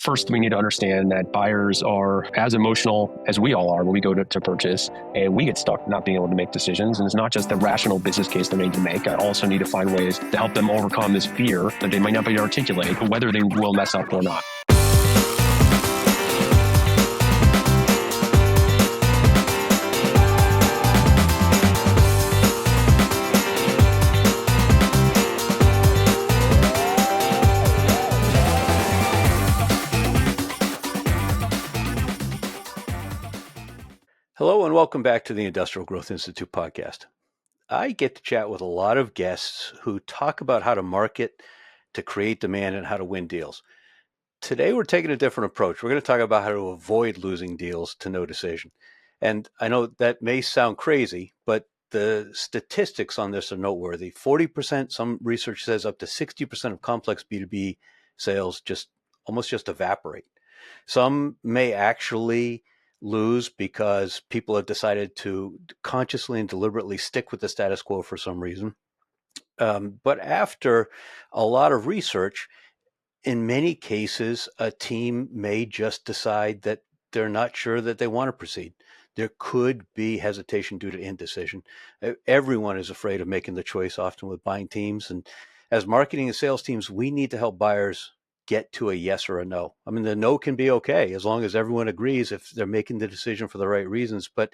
First, we need to understand that buyers are as emotional as we all are when we go to purchase, and we get stuck not being able to make decisions. And it's not just the rational business case they need to make. I also need to find ways to help them overcome this fear that they might not be able to articulate, whether they will mess up or not. Hello and welcome back to the Industrial Growth Institute podcast. I get to chat with a lot of guests who talk about how to market, to create demand, and how to win deals. Today, we're taking a different approach. We're going to talk about how to avoid losing deals to no decision. And I know that may sound crazy, but the statistics on this are noteworthy. 40%, some research says up to 60% of complex B2B sales almost just evaporate. Some may actually lose because people have decided to consciously and deliberately stick with the status quo for some reason. But after a lot of research, in many cases, a team may just decide that they're not sure that they want to proceed. There could be hesitation due to indecision. Everyone is afraid of making the choice, often with buying teams. And as marketing and sales teams, we need to help buyers get to a yes or a no. I mean, the no can be okay as long as everyone agrees if they're making the decision for the right reasons. But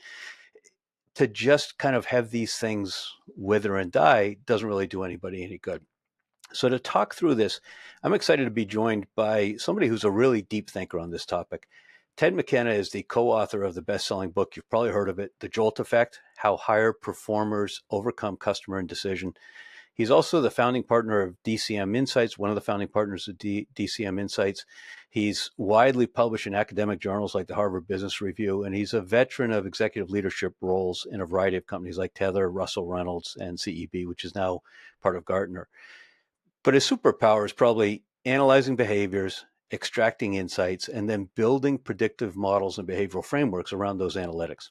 to just kind of have these things wither and die doesn't really do anybody any good. So to talk through this, I'm excited to be joined by somebody who's a really deep thinker on this topic. Ted McKenna is the co-author of the best-selling book, you've probably heard of it, The JOLT Effect, How Higher Performers Overcome Customer Indecision. He's also the founding partner of DCM Insights, one of the founding partners of DCM Insights. He's widely published in academic journals like the Harvard Business Review, and he's a veteran of executive leadership roles in a variety of companies like Tether, Russell Reynolds, and CEB, which is now part of Gartner. But his superpower is probably analyzing behaviors, extracting insights, and then building predictive models and behavioral frameworks around those analytics.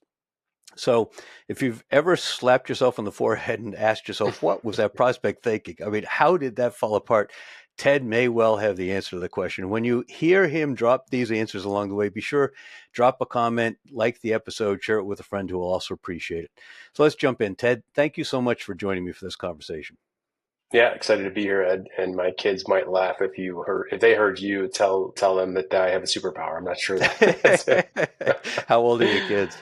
So if you've ever slapped yourself on the forehead and asked yourself, what was that prospect thinking? I mean, how did that fall apart? Ted may well have the answer to the question. When you hear him drop these answers along the way, be sure, drop a comment, like the episode, share it with a friend who will also appreciate it. So let's jump in. Ted, thank you so much for joining me for this conversation. Yeah, excited to be here, Ed. And my kids might laugh if they heard you tell them that I have a superpower. I'm not sure. How old are your kids?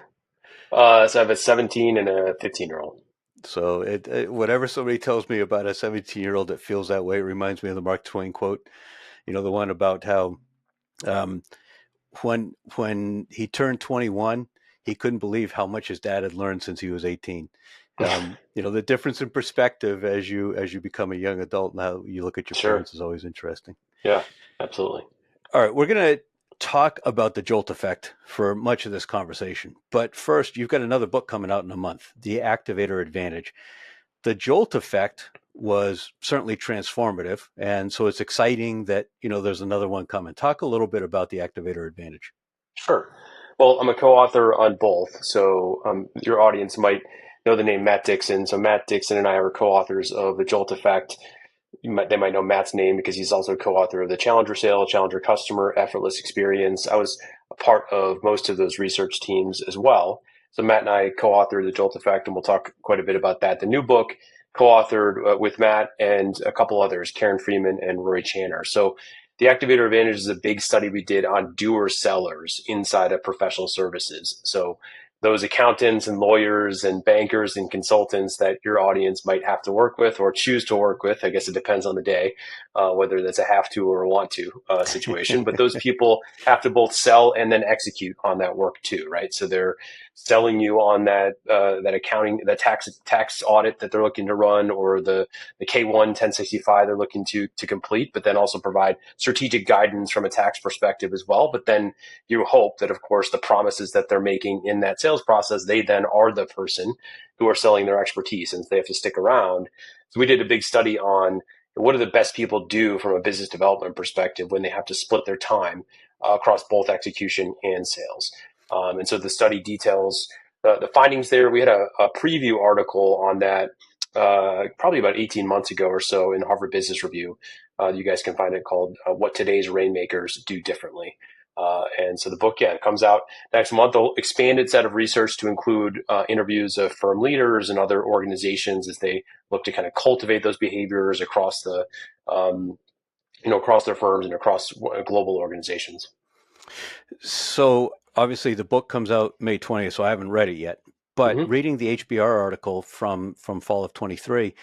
So I have a 17 and a 15-year-old. So whatever somebody tells me about a 17-year-old that feels that way, it reminds me of the Mark Twain quote, the one about how when he turned 21, he couldn't believe how much his dad had learned since he was 18. The difference in perspective as you become a young adult and how you look at your parents is always interesting. Yeah, absolutely. All right, we're going to talk about the JOLT effect for much of this conversation. But first, you've got another book coming out in a month, The Activator Advantage. The JOLT effect was certainly transformative. And so it's exciting that, there's another one coming. Talk a little bit about The Activator Advantage. Sure. Well, I'm a co-author on both. So your audience might know the name Matt Dixon. So Matt Dixon and I are co-authors of The JOLT Effect. They might know Matt's name because he's also co-author of the Challenger Sale, Challenger Customer, Effortless Experience. I was a part of most of those research teams as well. So Matt and I co-authored the JOLT Effect, and we'll talk quite a bit about that. The new book co-authored with Matt and a couple others, Karen Freeman and Roy Channer. So the Activator Advantage is a big study we did on doer sellers inside of professional services. So those accountants and lawyers and bankers and consultants that your audience might have to work with or choose to work with. I guess it depends on the day, whether that's a have to or a want to situation. But those people have to both sell and then execute on that work too, right? So they're selling you on that accounting, the tax audit that they're looking to run, or the K1 1065 they're looking to complete, but then also provide strategic guidance from a tax perspective as well. But then you hope that, of course, the promises that they're making in that sales process, they then are the person who are selling their expertise, and they have to stick around. So we did a big study on what do the best people do from a business development perspective when they have to split their time across both execution and sales. And so the study details the findings there. We had a preview article on that probably about 18 months ago or so in Harvard Business Review. You guys can find it called What Today's Rainmakers Do Differently. And so the book, yeah, it comes out next month. They'll expanded set of research to include interviews of firm leaders and other organizations as they look to kind of cultivate those behaviors across the, across their firms and across global organizations. So obviously the book comes out May 20th, so I haven't read it yet. But Mm-hmm. reading the HBR article from fall of 23,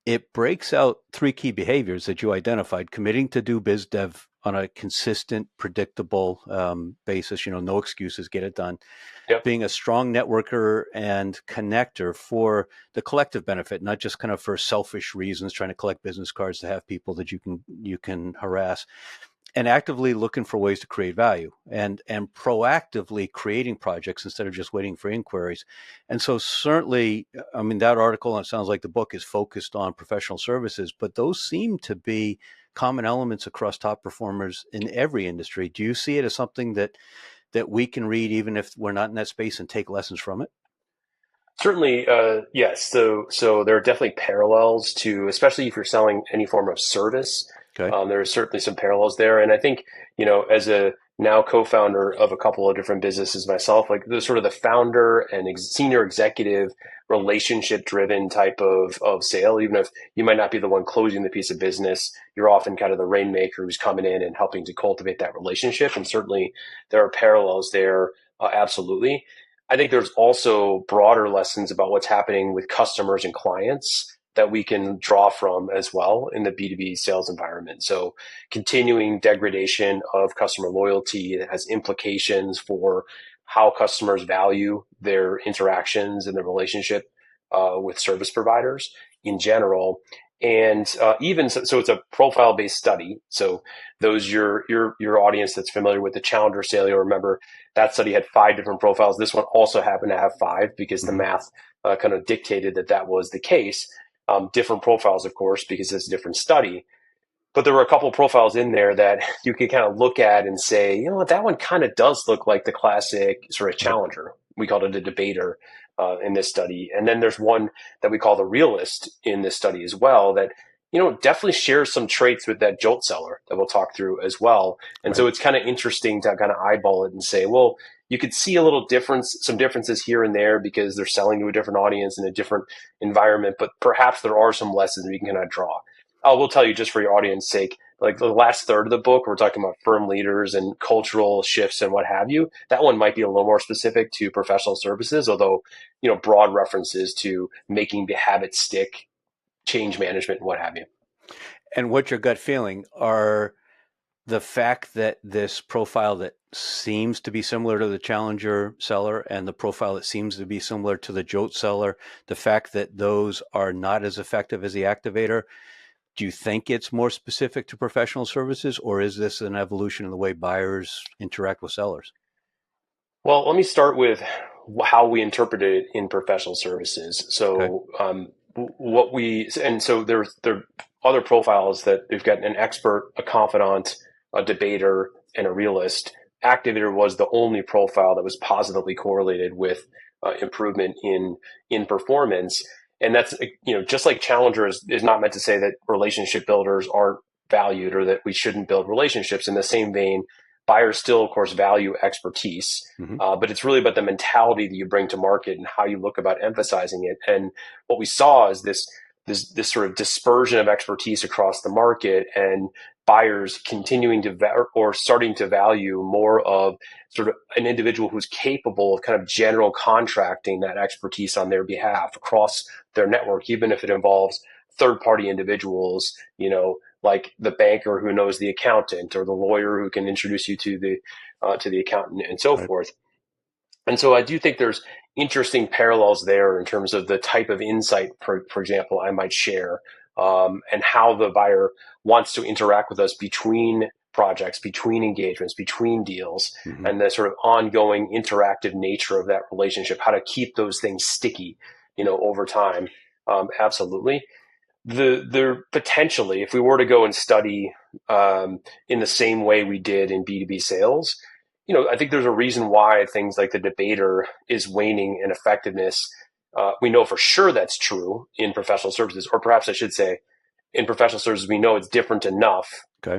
it breaks out three key behaviors that you identified: committing to do biz dev on a consistent, predictable basis, no excuses, get it done; Yep. being a strong networker and connector for the collective benefit, not just kind of for selfish reasons, trying to collect business cards to have people that you can harass; and actively looking for ways to create value and proactively creating projects instead of just waiting for inquiries. And so certainly, I mean, that article, and it sounds like the book is focused on professional services, but those seem to be common elements across top performers in every industry. Do you see it as something that we can read even if we're not in that space and take lessons from it? Certainly, yes. So there are definitely parallels to, especially if you're selling any form of service. Okay. There are certainly some parallels there, and I think as a now co-founder of a couple of different businesses myself, like the sort of the founder and senior executive relationship-driven type of sale. Even if you might not be the one closing the piece of business, you're often kind of the rainmaker who's coming in and helping to cultivate that relationship. And certainly, there are parallels there. Absolutely. I think there's also broader lessons about what's happening with customers and clients that we can draw from as well in the B2B sales environment. So continuing degradation of customer loyalty that has implications for how customers value their interactions and their relationship with service providers in general. And even so, it's a profile based study. So those your audience that's familiar with the Challenger sale, you'll remember that study had 5 different profiles. This one also happened to have 5 because the Mm-hmm. math kind of dictated that was the case. Different profiles, of course, because it's a different study. But there were a couple of profiles in there that you could kind of look at and say, you know what, that one kind of does look like the classic sort of Right. challenger. We called it a debater in this study. And then there's one that we call the realist in this study as well that, definitely shares some traits with that jolt seller that we'll talk through as well. And Right. so it's kind of interesting to kind of eyeball it and say, well, you could see a little difference, some differences here and there because they're selling to a different audience in a different environment, but perhaps there are some lessons we can kind of draw. I will tell you just for your audience sake, like the last third of the book, we're talking about firm leaders and cultural shifts and what have you. That one might be a little more specific to professional services, although, broad references to making the habit stick, change management and what have you. And what's your gut feeling? Are the fact that this profile that seems to be similar to the Challenger seller and the profile that seems to be similar to the Jolt seller, the fact that those are not as effective as the Activator, do you think it's more specific to professional services, or is this an evolution in the way buyers interact with sellers? Well, let me start with how we interpret it in professional services. Okay. So, so there are other profiles that we've got: an expert, a confidant, a debater, and a realist. Activator was the only profile that was positively correlated with improvement in performance, and that's just like Challenger is not meant to say that relationship builders aren't valued or that we shouldn't build relationships. In the same vein, buyers still, of course, value expertise, Mm-hmm. but it's really about the mentality that you bring to market and how you look about emphasizing it. And what we saw is this sort of dispersion of expertise across the market, and buyers continuing to or starting to value more of sort of an individual who's capable of kind of general contracting that expertise on their behalf across their network, even if it involves third party individuals, like the banker who knows the accountant or the lawyer who can introduce you to the accountant and so Right. forth. And so I do think there's interesting parallels there in terms of the type of insight, for example, I might share, and how the buyer wants to interact with us between projects, between engagements, between deals, Mm-hmm. and the sort of ongoing interactive nature of that relationship, how to keep those things sticky, over time. Absolutely. The potentially, if we were to go and study in the same way we did in B2B sales, I think there's a reason why things like the debater is waning in effectiveness. We know for sure that's true in professional services, or perhaps I should say, in professional services, we know it's different enough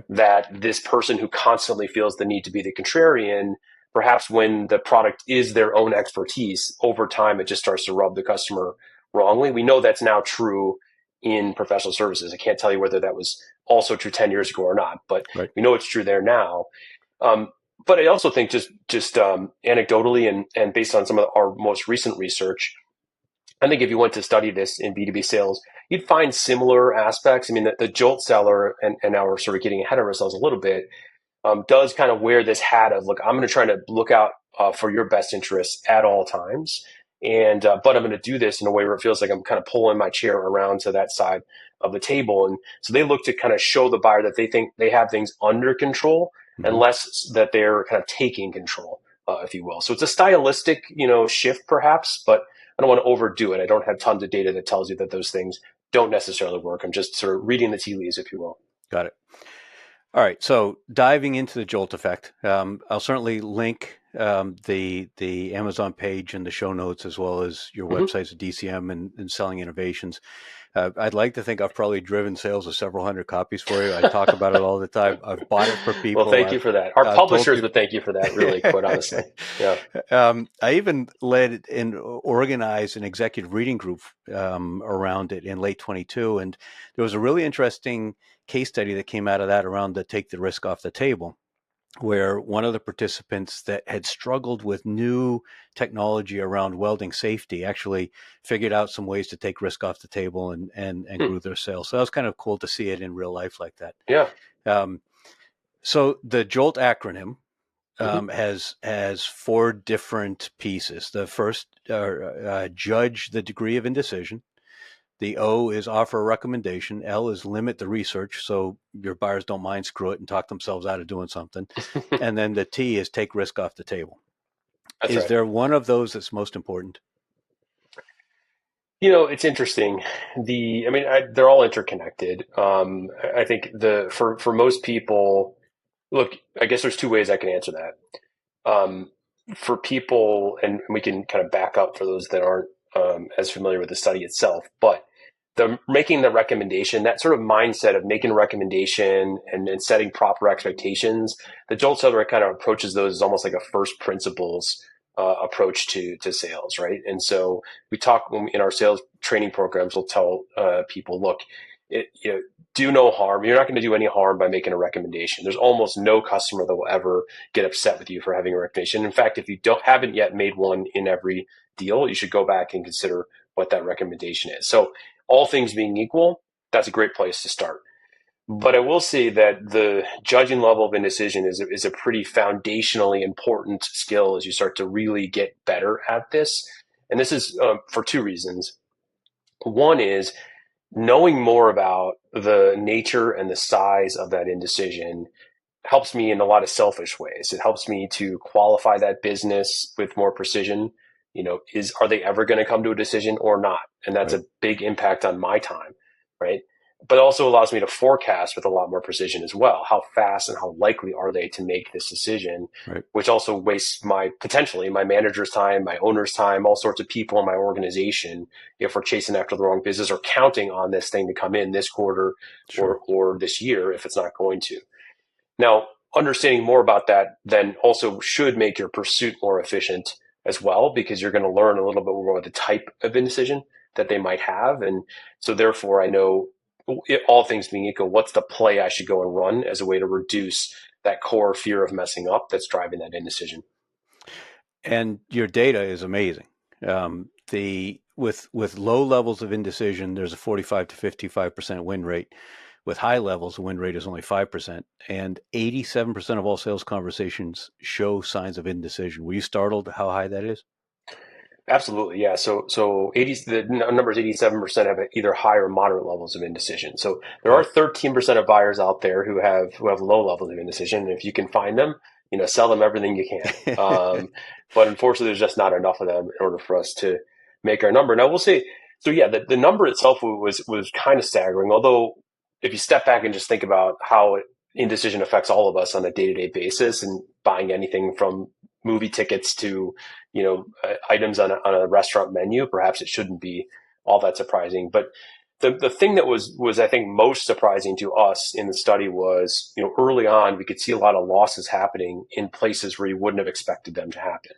that this person who constantly feels the need to be the contrarian, perhaps when the product is their own expertise, over time, it just starts to rub the customer wrongly. We know that's now true in professional services. I can't tell you whether that was also true 10 years ago or not, but we know it's true there now. But I also think just anecdotally and based on some of our most recent research, I think if you went to study this in B2B sales, you'd find similar aspects. I mean, the JOLT seller, and now we're sort of getting ahead of ourselves a little bit, does kind of wear this hat of, look, I'm going to try to look out for your best interests at all times. And but I'm going to do this in a way where it feels like I'm kind of pulling my chair around to that side of the table. And so they look to kind of show the buyer that they think they have things under control and less that they're kind of taking control, if you will. So it's a stylistic, shift perhaps, but I don't want to overdo it. I don't have tons of data that tells you that those things don't necessarily work. I'm just sort of reading the tea leaves, if you will. Got it. All right. So diving into the JOLT effect, I'll certainly link the Amazon page in the show notes, as well as your websites of DCM and Selling Innovations. I'd like to think I've probably driven sales of several hundred copies for you. I talk about it all the time. I've bought it for people. Well, thank you for that. Our publishers would thank you for that, really, quite honestly. Yeah. I even led and organized an executive reading group around it in late 22. And there was a really interesting case study that came out of that around the take the risk off the table, where one of the participants that had struggled with new technology around welding safety actually figured out some ways to take risk off the table and grew their sales. So that was kind of cool to see it in real life like that. Yeah. So the JOLT acronym has four different pieces. The first, judge the degree of indecision. The O is offer a recommendation. L is limit the research, so your buyers don't mind, screw it, and talk themselves out of doing something. And then the T is take risk off the table. Is there one of those that's most important? It's interesting. They're all interconnected. I think for most people, look, I guess there's two ways I can answer that. For people, and we can kind of back up for those that aren't as familiar with the study itself, but making the recommendation, that sort of mindset of making a recommendation and setting proper expectations, the JOLT seller kind of approaches those as almost like a first principles approach to sales, right? And so we talk in our sales training programs, we'll tell people, look, do no harm. You're not going to do any harm by making a recommendation. There's almost no customer that will ever get upset with you for having a recommendation. In fact, if you haven't yet made one in every deal, you should go back and consider what that recommendation is. So all things being equal, that's a great place to start. But I will say that the judging level of indecision is a pretty foundationally important skill as you start to really get better at this. And this is for two reasons. One is knowing more about the nature and the size of that indecision helps me in a lot of selfish ways. It helps me to qualify that business with more precision. Are they ever going to come to a decision or not? And that's a big impact on my time, right? But also allows me to forecast with a lot more precision as well. How fast and how likely are they to make this decision, which also wastes potentially my manager's time, my owner's time, all sorts of people in my organization if we're chasing after the wrong business or counting on this thing to come in this quarter or this year if it's not going to. Now, understanding more about that then also should make your pursuit more efficient as well, because you're going to learn a little bit more about the type of indecision that they might have. And so therefore I know, all things being equal, what's the play I should go and run as a way to reduce that core fear of messing up that's driving that indecision. And your data is amazing. With low levels of indecision, there's a 45 to 55% win rate. With high levels, the win rate is only 5%, and 87% of all sales conversations show signs of indecision. Were you startled how high that is? Absolutely, yeah. So the number is 87% have either high or moderate levels of indecision. So there are 13% of buyers out there who have low levels of indecision. And if you can find them, sell them everything you can. But unfortunately, there's just not enough of them in order for us to make our number. Now we'll say, so yeah, the number itself was kind of staggering. Although if you step back and just think about how indecision affects all of us on a day-to-day basis, and buying anything from movie tickets to items on a restaurant menu, perhaps it shouldn't be all that surprising. But the thing that was I think most surprising to us in the study was, early on we could see a lot of losses happening in places where you wouldn't have expected them to happen.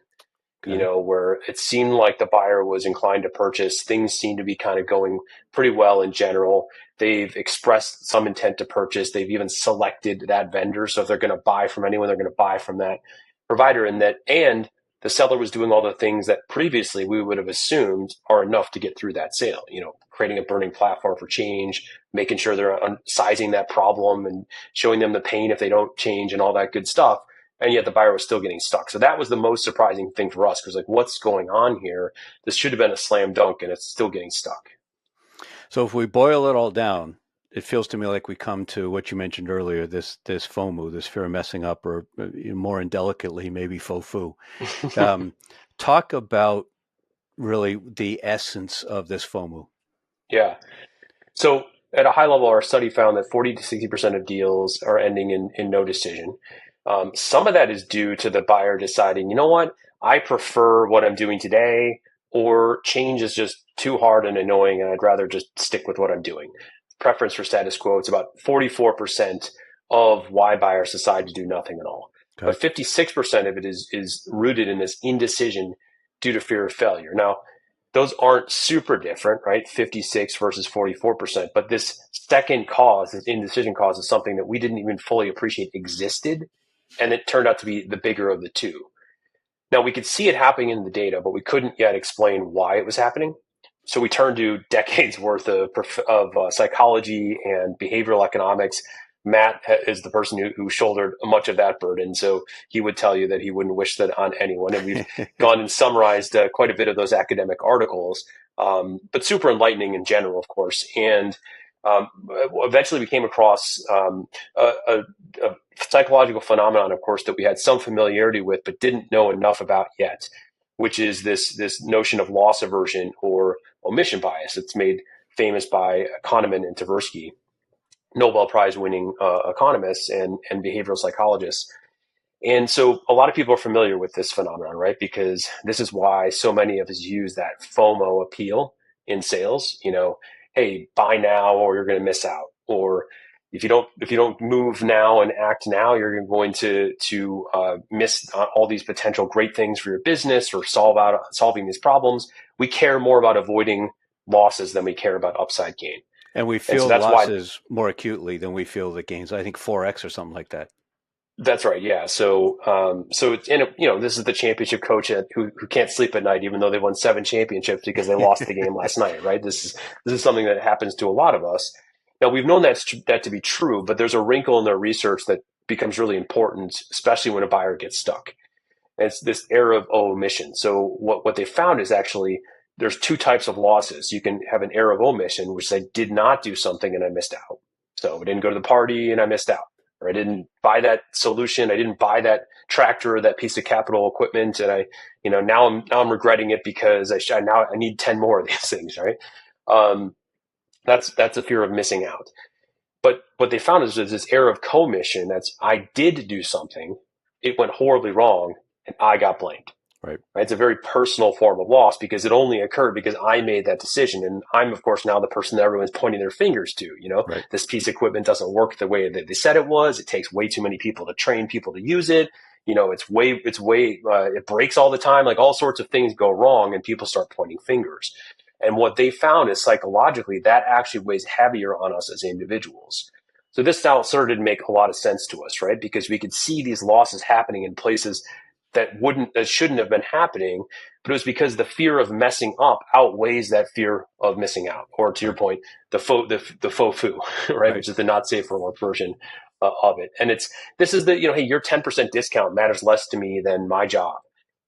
Okay. Where it seemed like the buyer was inclined to purchase. Things seem to be kind of going pretty well in general. They've expressed some intent to purchase. They've even selected that vendor. So if they're going to buy from anyone, they're going to buy from that provider. And the seller was doing all the things that previously we would have assumed are enough to get through that sale. Creating a burning platform for change, making sure they're sizing that problem and showing them the pain if they don't change and all that good stuff. And yet the buyer was still getting stuck. So that was the most surprising thing for us, because what's going on here? This should have been a slam dunk, and it's still getting stuck. So if we boil it all down, it feels to me like we come to what you mentioned earlier, this FOMO, this fear of messing up, or more indelicately, maybe FOFU. Talk about really the essence of this FOMO. Yeah. So at a high level, our study found that 40 to 60% of deals are ending in no decision. Some of that is due to the buyer deciding, you know what, I prefer what I'm doing today, or change is just too hard and annoying, and I'd rather just stick with what I'm doing. Preference for status quo, it's about 44% of why buyers decide to do nothing at all. Okay. But 56% of it is rooted in this indecision due to fear of failure. Now, those aren't super different, right? 56 versus 44%. But this second cause, this indecision cause, is something that we didn't even fully appreciate existed. And it turned out to be the bigger of the two. Now, we could see it happening in the data, but we couldn't yet explain why it was happening. So we turned to decades worth of psychology and behavioral economics. Matt is the person who shouldered much of that burden. So he would tell you that he wouldn't wish that on anyone. And we've gone and summarized quite a bit of those academic articles, but super enlightening in general, of course. And eventually we came across a psychological phenomenon, of course, that we had some familiarity with, but didn't know enough about yet, which is this notion of loss aversion or omission bias. It's made famous by Kahneman and Tversky, Nobel Prize winning economists and behavioral psychologists. And so a lot of people are familiar with this phenomenon, right? Because this is why so many of us use that FOMO appeal in sales. Hey, buy now or you're going to miss out. Or if you don't move now and act now, you're going to miss all these potential great things for your business or solving these problems. We care more about avoiding losses than we care about upside gain. And we feel losses more acutely than we feel the gains. I think 4x or something like that. That's right. Yeah. So it's this is the championship coach who can't sleep at night, even though they won 7 championships because they lost the game last night. Right. This is something that happens to a lot of us. Now, we've known that to be true, but there's a wrinkle in their research that becomes really important, especially when a buyer gets stuck. And it's this error of omission. So what they found is actually there's 2 types of losses. You can have an error of omission, which is I did not do something and I missed out. So I didn't go to the party and I missed out. Or I didn't buy that solution. I didn't buy that tractor or that piece of capital equipment. And I, now I'm regretting it because I need 10 more of these things, right? That's a fear of missing out. But what they found is there's this error of commission. That's I did do something. It went horribly wrong and I got blamed. Right. It's a very personal form of loss because it only occurred because I made that decision. And I'm, of course, now the person that everyone's pointing their fingers to. Right. This piece of equipment doesn't work the way that they said it was. It takes way too many people to train people to use it. It breaks all the time. Like all sorts of things go wrong and people start pointing fingers. And what they found is psychologically that actually weighs heavier on us as individuals. So this now started to make a lot of sense to us, right? Because we could see these losses happening in places that shouldn't have been happening, but it was because the fear of messing up outweighs that fear of missing out. Or to your point, the FOFU, right? Which is the not safe for work version of it. And this is hey, your 10% discount matters less to me than my job,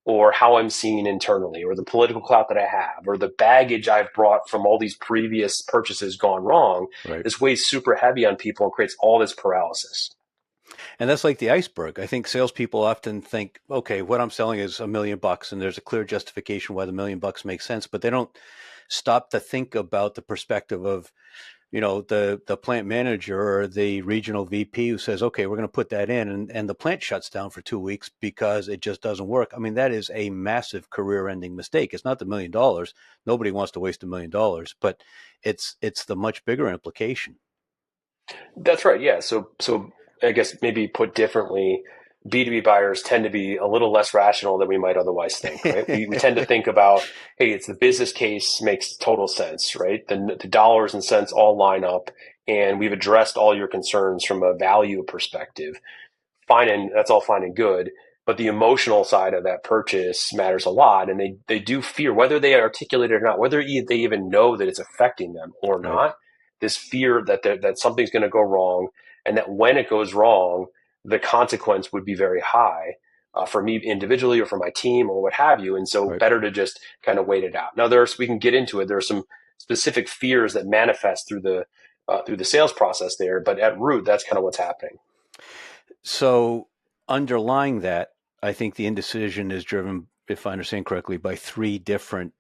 or how I'm seen internally, or the political clout that I have, or the baggage I've brought from all these previous purchases gone wrong. Right. This weighs super heavy on people and creates all this paralysis. And that's like the iceberg. I think salespeople often think, okay, what I'm selling is $1 million, and there's a clear justification why the $1 million makes sense, but they don't stop to think about the perspective of the plant manager or the regional VP who says, okay, we're going to put that in, and the plant shuts down for 2 weeks because it just doesn't work. I mean, that is a massive career-ending mistake. It's not the $1 million. Nobody wants to waste $1 million, but it's the much bigger implication. That's right. Yeah. So I guess maybe put differently, B2B buyers tend to be a little less rational than we might otherwise think, right? We tend to think about, hey, it's the business case makes total sense, right? The dollars and cents all line up, and we've addressed all your concerns from a value perspective. Fine, and that's all fine and good. But the emotional side of that purchase matters a lot, and they do fear, whether they articulate it or not, whether they even know that it's affecting them or Right. not. This fear that something's going to go wrong, and that when it goes wrong, the consequence would be very high for me individually or for my team or what have you. And so, Right. better to just kind of wait it out. Now, we can get into it. There are some specific fears that manifest through the sales process there, but at root, that's kind of what's happening. So underlying that, I think the indecision is driven, if I understand correctly, by three different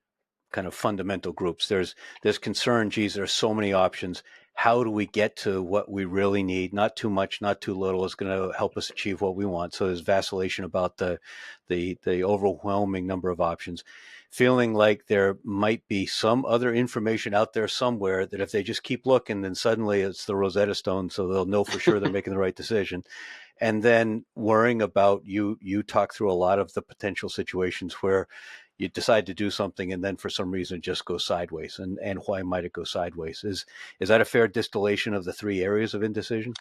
kind of fundamental groups. There's concern, geez, there's so many options. How do we get to what we really need? Not too much, not too little is going to help us achieve what we want. So there's vacillation about the overwhelming number of options. Feeling like there might be some other information out there somewhere that if they just keep looking, then suddenly it's the Rosetta Stone, so they'll know for sure they're making the right decision. And then worrying about you talk through a lot of the potential situations where you decide to do something and then for some reason it just goes sideways. And why might it go sideways? Is that a fair distillation of the three areas of indecision?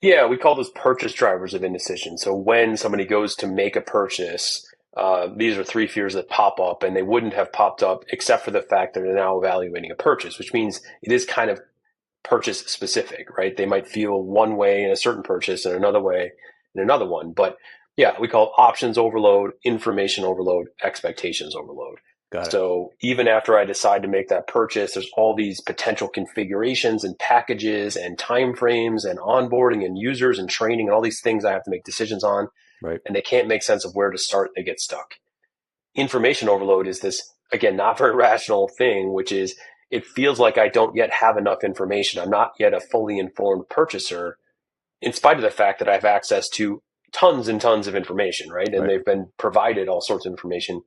Yeah, we call those purchase drivers of indecision. So when somebody goes to make a purchase, these are three fears that pop up, and they wouldn't have popped up except for the fact that they're now evaluating a purchase, which means it is kind of purchase specific, right? They might feel one way in a certain purchase and another way in another one. But yeah, we call it options overload, information overload, expectations overload. Got it. So even after I decide to make that purchase, there's all these potential configurations and packages and timeframes and onboarding and users and training and all these things I have to make decisions on, Right. and they can't make sense of where to start. They get stuck. Information overload is this, again, not very rational thing, which is it feels like I don't yet have enough information. I'm not yet a fully informed purchaser, in spite of the fact that I have access to tons and tons of information, right? And Right. they've been provided all sorts of information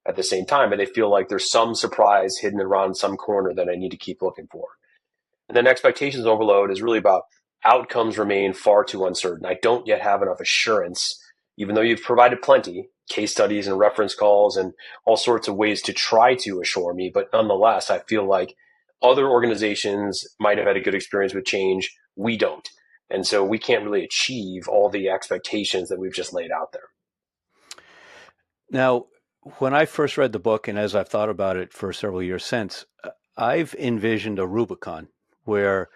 at the same time, but they feel like there's some surprise hidden around some corner that I need to keep looking for. And then expectations overload is really about outcomes remain far too uncertain. I don't yet have enough assurance, even though you've provided plenty, case studies and reference calls and all sorts of ways to try to assure me. But nonetheless, I feel like other organizations might have had a good experience with change. We don't. And so we can't really achieve all the expectations that we've just laid out there. Now, when I first read the book, and as I've thought about it for several years since, I've envisioned a Rubicon where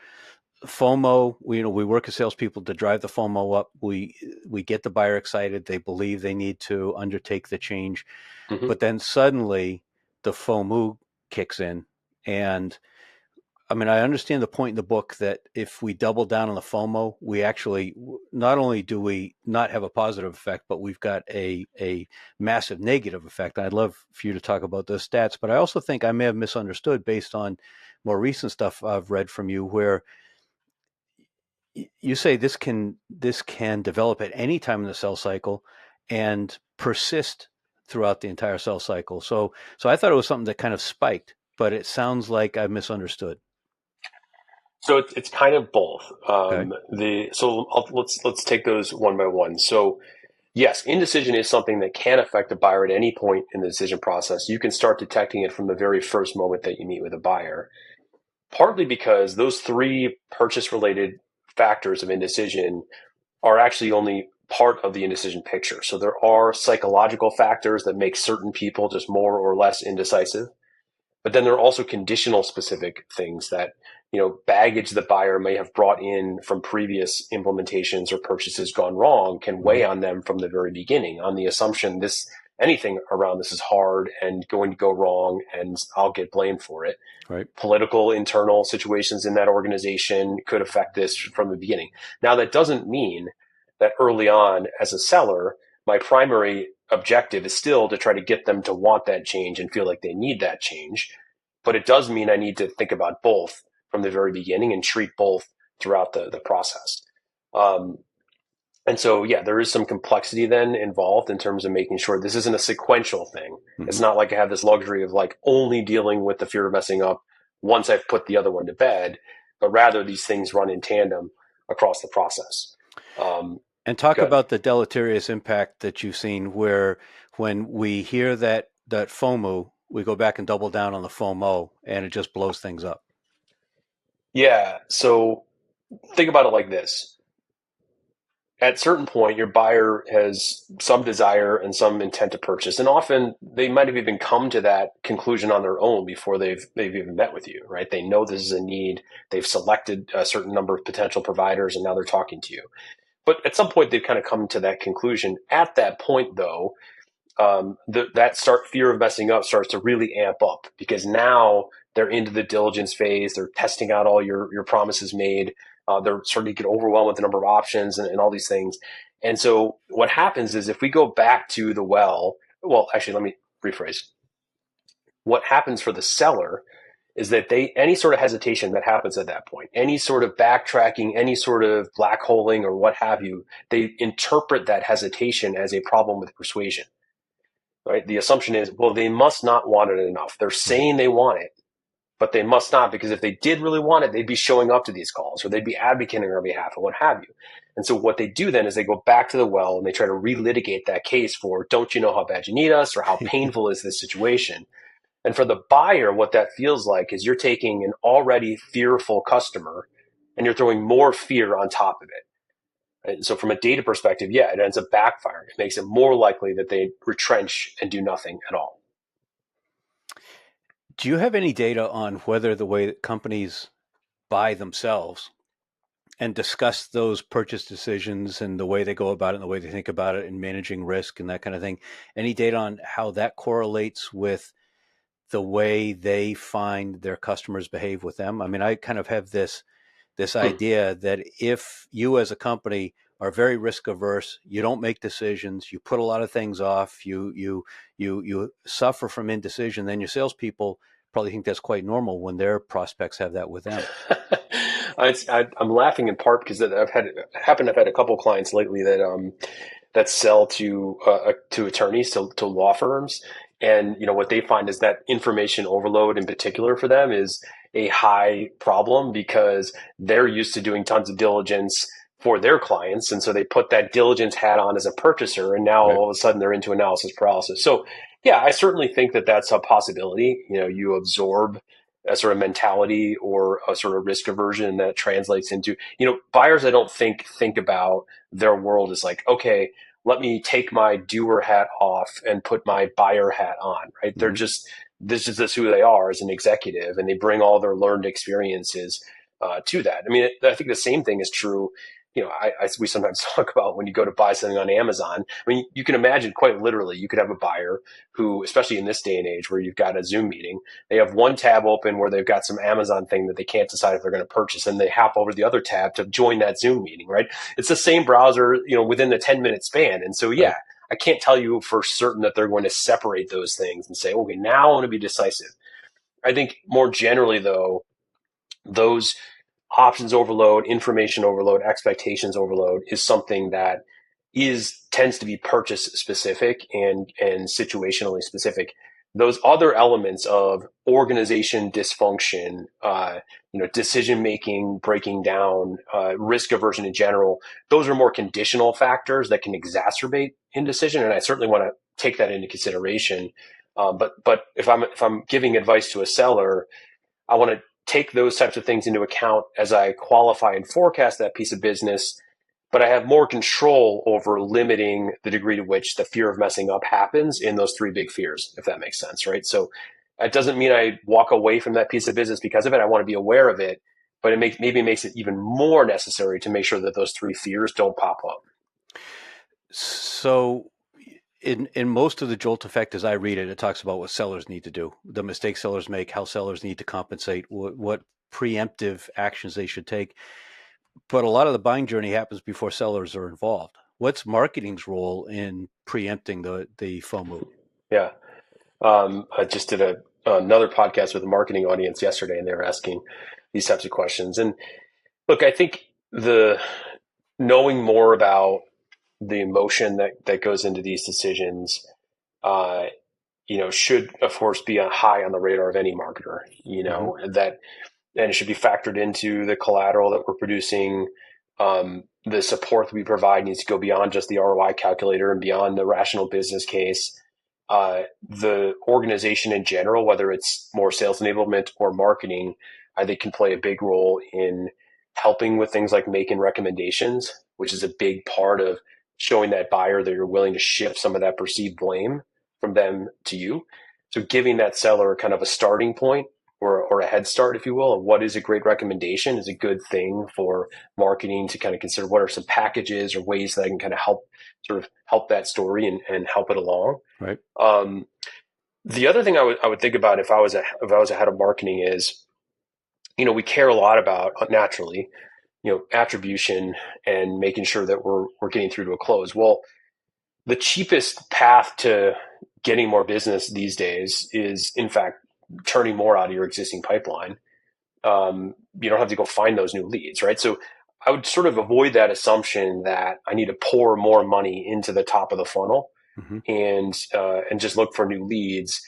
FOMO, we work as salespeople to drive the FOMO up. We get the buyer excited. They believe they need to undertake the change. Mm-hmm. But then suddenly the FOMO kicks in. And I mean, I understand the point in the book that if we double down on the FOMO, we actually, not only do we not have a positive effect, but we've got a massive negative effect. I'd love for you to talk about those stats, but I also think I may have misunderstood based on more recent stuff I've read from you, where you say this can develop at any time in the cell cycle and persist throughout the entire cell cycle. So I thought it was something that kind of spiked, but it sounds like I misunderstood. So it's kind of both. Okay. Let's take those one by one. So yes, indecision is something that can affect a buyer at any point in the decision process. You can start detecting it from the very first moment that you meet with a buyer, partly because those three purchase related factors of indecision are actually only part of the indecision picture. So there are psychological factors that make certain people just more or less indecisive. But then there are also conditional specific things that, baggage the buyer may have brought in from previous implementations or purchases gone wrong can weigh on them from the very beginning on the assumption anything around this is hard and going to go wrong and I'll get blamed for it. Right. Political internal situations in that organization could affect this from the beginning. Now, that doesn't mean that early on as a seller, my primary objective is still to try to get them to want that change and feel like they need that change. But it does mean I need to think about both from the very beginning and treat both throughout the process. Um, and so, yeah, there is some complexity then involved in terms of making sure this isn't a sequential thing. It's Mm-hmm. not like I have this luxury of like only dealing with the fear of messing up once I've put the other one to bed, but rather these things run in tandem across the process. Um, And talk Good. about the deleterious impact that you've seen where when we hear that FOMO, we go back and double down on the FOMO and it just blows things up. Yeah. So think about it like this. At a certain point, your buyer has some desire and some intent to purchase, and often they might have even come to that conclusion on their own before they've even met with you, right? They know this is a need. They've selected a certain number of potential providers, and now they're talking to you. But at some point, they've kind of come to that conclusion. At that point, though, fear of messing up starts to really amp up because now they're into the diligence phase. They're testing out all your promises made. They're starting to get overwhelmed with the number of options and all these things. And so what happens is if we go back to actually, let me rephrase. What happens for the seller is that any sort of hesitation that happens at that point, any sort of backtracking, any sort of black holing or what have you, they interpret that hesitation as a problem with persuasion. Right? The assumption is, well, they must not want it enough. They're Right. saying they want it, but they must not, because if they did really want it, they'd be showing up to these calls or they'd be advocating on our behalf or what have you. And so what they do then is they go back to the well and they try to relitigate that case for, don't you know how bad you need us, or how painful is this situation? And for the buyer, what that feels like is you're taking an already fearful customer and you're throwing more fear on top of it. And so from a data perspective, yeah, it ends up backfiring. It makes it more likely that they retrench and do nothing at all. Do you have any data on whether the way that companies buy themselves and discuss those purchase decisions and the way they go about it and the way they think about it and managing risk and that kind of thing? Any data on how that correlates with the way they find their customers behave with them? I mean, I kind of have this Hmm. idea that if you as a company are very risk averse, you don't make decisions, you put a lot of things off, you suffer from indecision, then your salespeople probably think that's quite normal when their prospects have that with them. I'm laughing in part because I've had a couple clients lately that sell to attorneys, to law firms, and what they find is that information overload in particular for them is a high problem because they're used to doing tons of diligence for their clients, and so they put that diligence hat on as a purchaser, and now Right. all of a sudden they're into analysis paralysis. So yeah, I certainly think that that's a possibility. You absorb a sort of mentality or a sort of risk aversion that translates into, buyers I don't think about their world as like, okay, let me take my doer hat off and put my buyer hat on, right? They're Mm-hmm. just, this is just who they are as an executive, and they bring all their learned experiences to that. I mean, I think the same thing is true. We sometimes talk about when you go to buy something on Amazon. I mean, you can imagine quite literally, you could have a buyer who, especially in this day and age where you've got a Zoom meeting, they have one tab open where they've got some Amazon thing that they can't decide if they're going to purchase, and they hop over to the other tab to join that Zoom meeting, right? It's the same browser, within the 10-minute span. And so, yeah, Right. I can't tell you for certain that they're going to separate those things and say, okay, now I want to be decisive. I think more generally, though, those options overload, information overload, expectations overload is something that tends to be purchase specific and situationally specific. Those other elements of organization dysfunction, decision making breaking down, risk aversion in general, those are more conditional factors that can exacerbate indecision, and I certainly want to take that into consideration. But if I'm giving advice to a seller, I want to take those types of things into account as I qualify and forecast that piece of business, but I have more control over limiting the degree to which the fear of messing up happens in those three big fears, if that makes sense, right? So it doesn't mean I walk away from that piece of business because of it. I want to be aware of it, but maybe makes it even more necessary to make sure that those three fears don't pop up. So in most of the Jolt Effect, as I read it, it talks about what sellers need to do, the mistakes sellers make, how sellers need to compensate, what preemptive actions they should take. But a lot of the buying journey happens before sellers are involved. What's marketing's role in preempting the FOMO? Yeah. I just did another podcast with a marketing audience yesterday, and they were asking, these types of questions. And look, I think the knowing more about the emotion that goes into these decisions, uh, should of course be a high on the radar of any marketer. That and it should be factored into the collateral that we're producing. The support that we provide needs to go beyond just the ROI calculator and beyond the rational business case. The organization in general, whether it's more sales enablement or marketing, I think can play a big role in helping with things like making recommendations, which is a big part of showing that buyer that you're willing to shift some of that perceived blame from them to you. So giving that seller kind of a starting point or a head start, if you will, of what is a great recommendation is a good thing for marketing to kind of consider what are some packages or ways that I can kind of help that story and help it along. Right. The other thing I would think about if I was a head of marketing is, we care a lot about naturally, attribution and making sure that we're getting through to a close. Well, the cheapest path to getting more business these days is, in fact, turning more out of your existing pipeline. You don't have to go find those new leads, right? So I would sort of avoid that assumption that I need to pour more money into the top of the funnel Mm-hmm. and just look for new leads.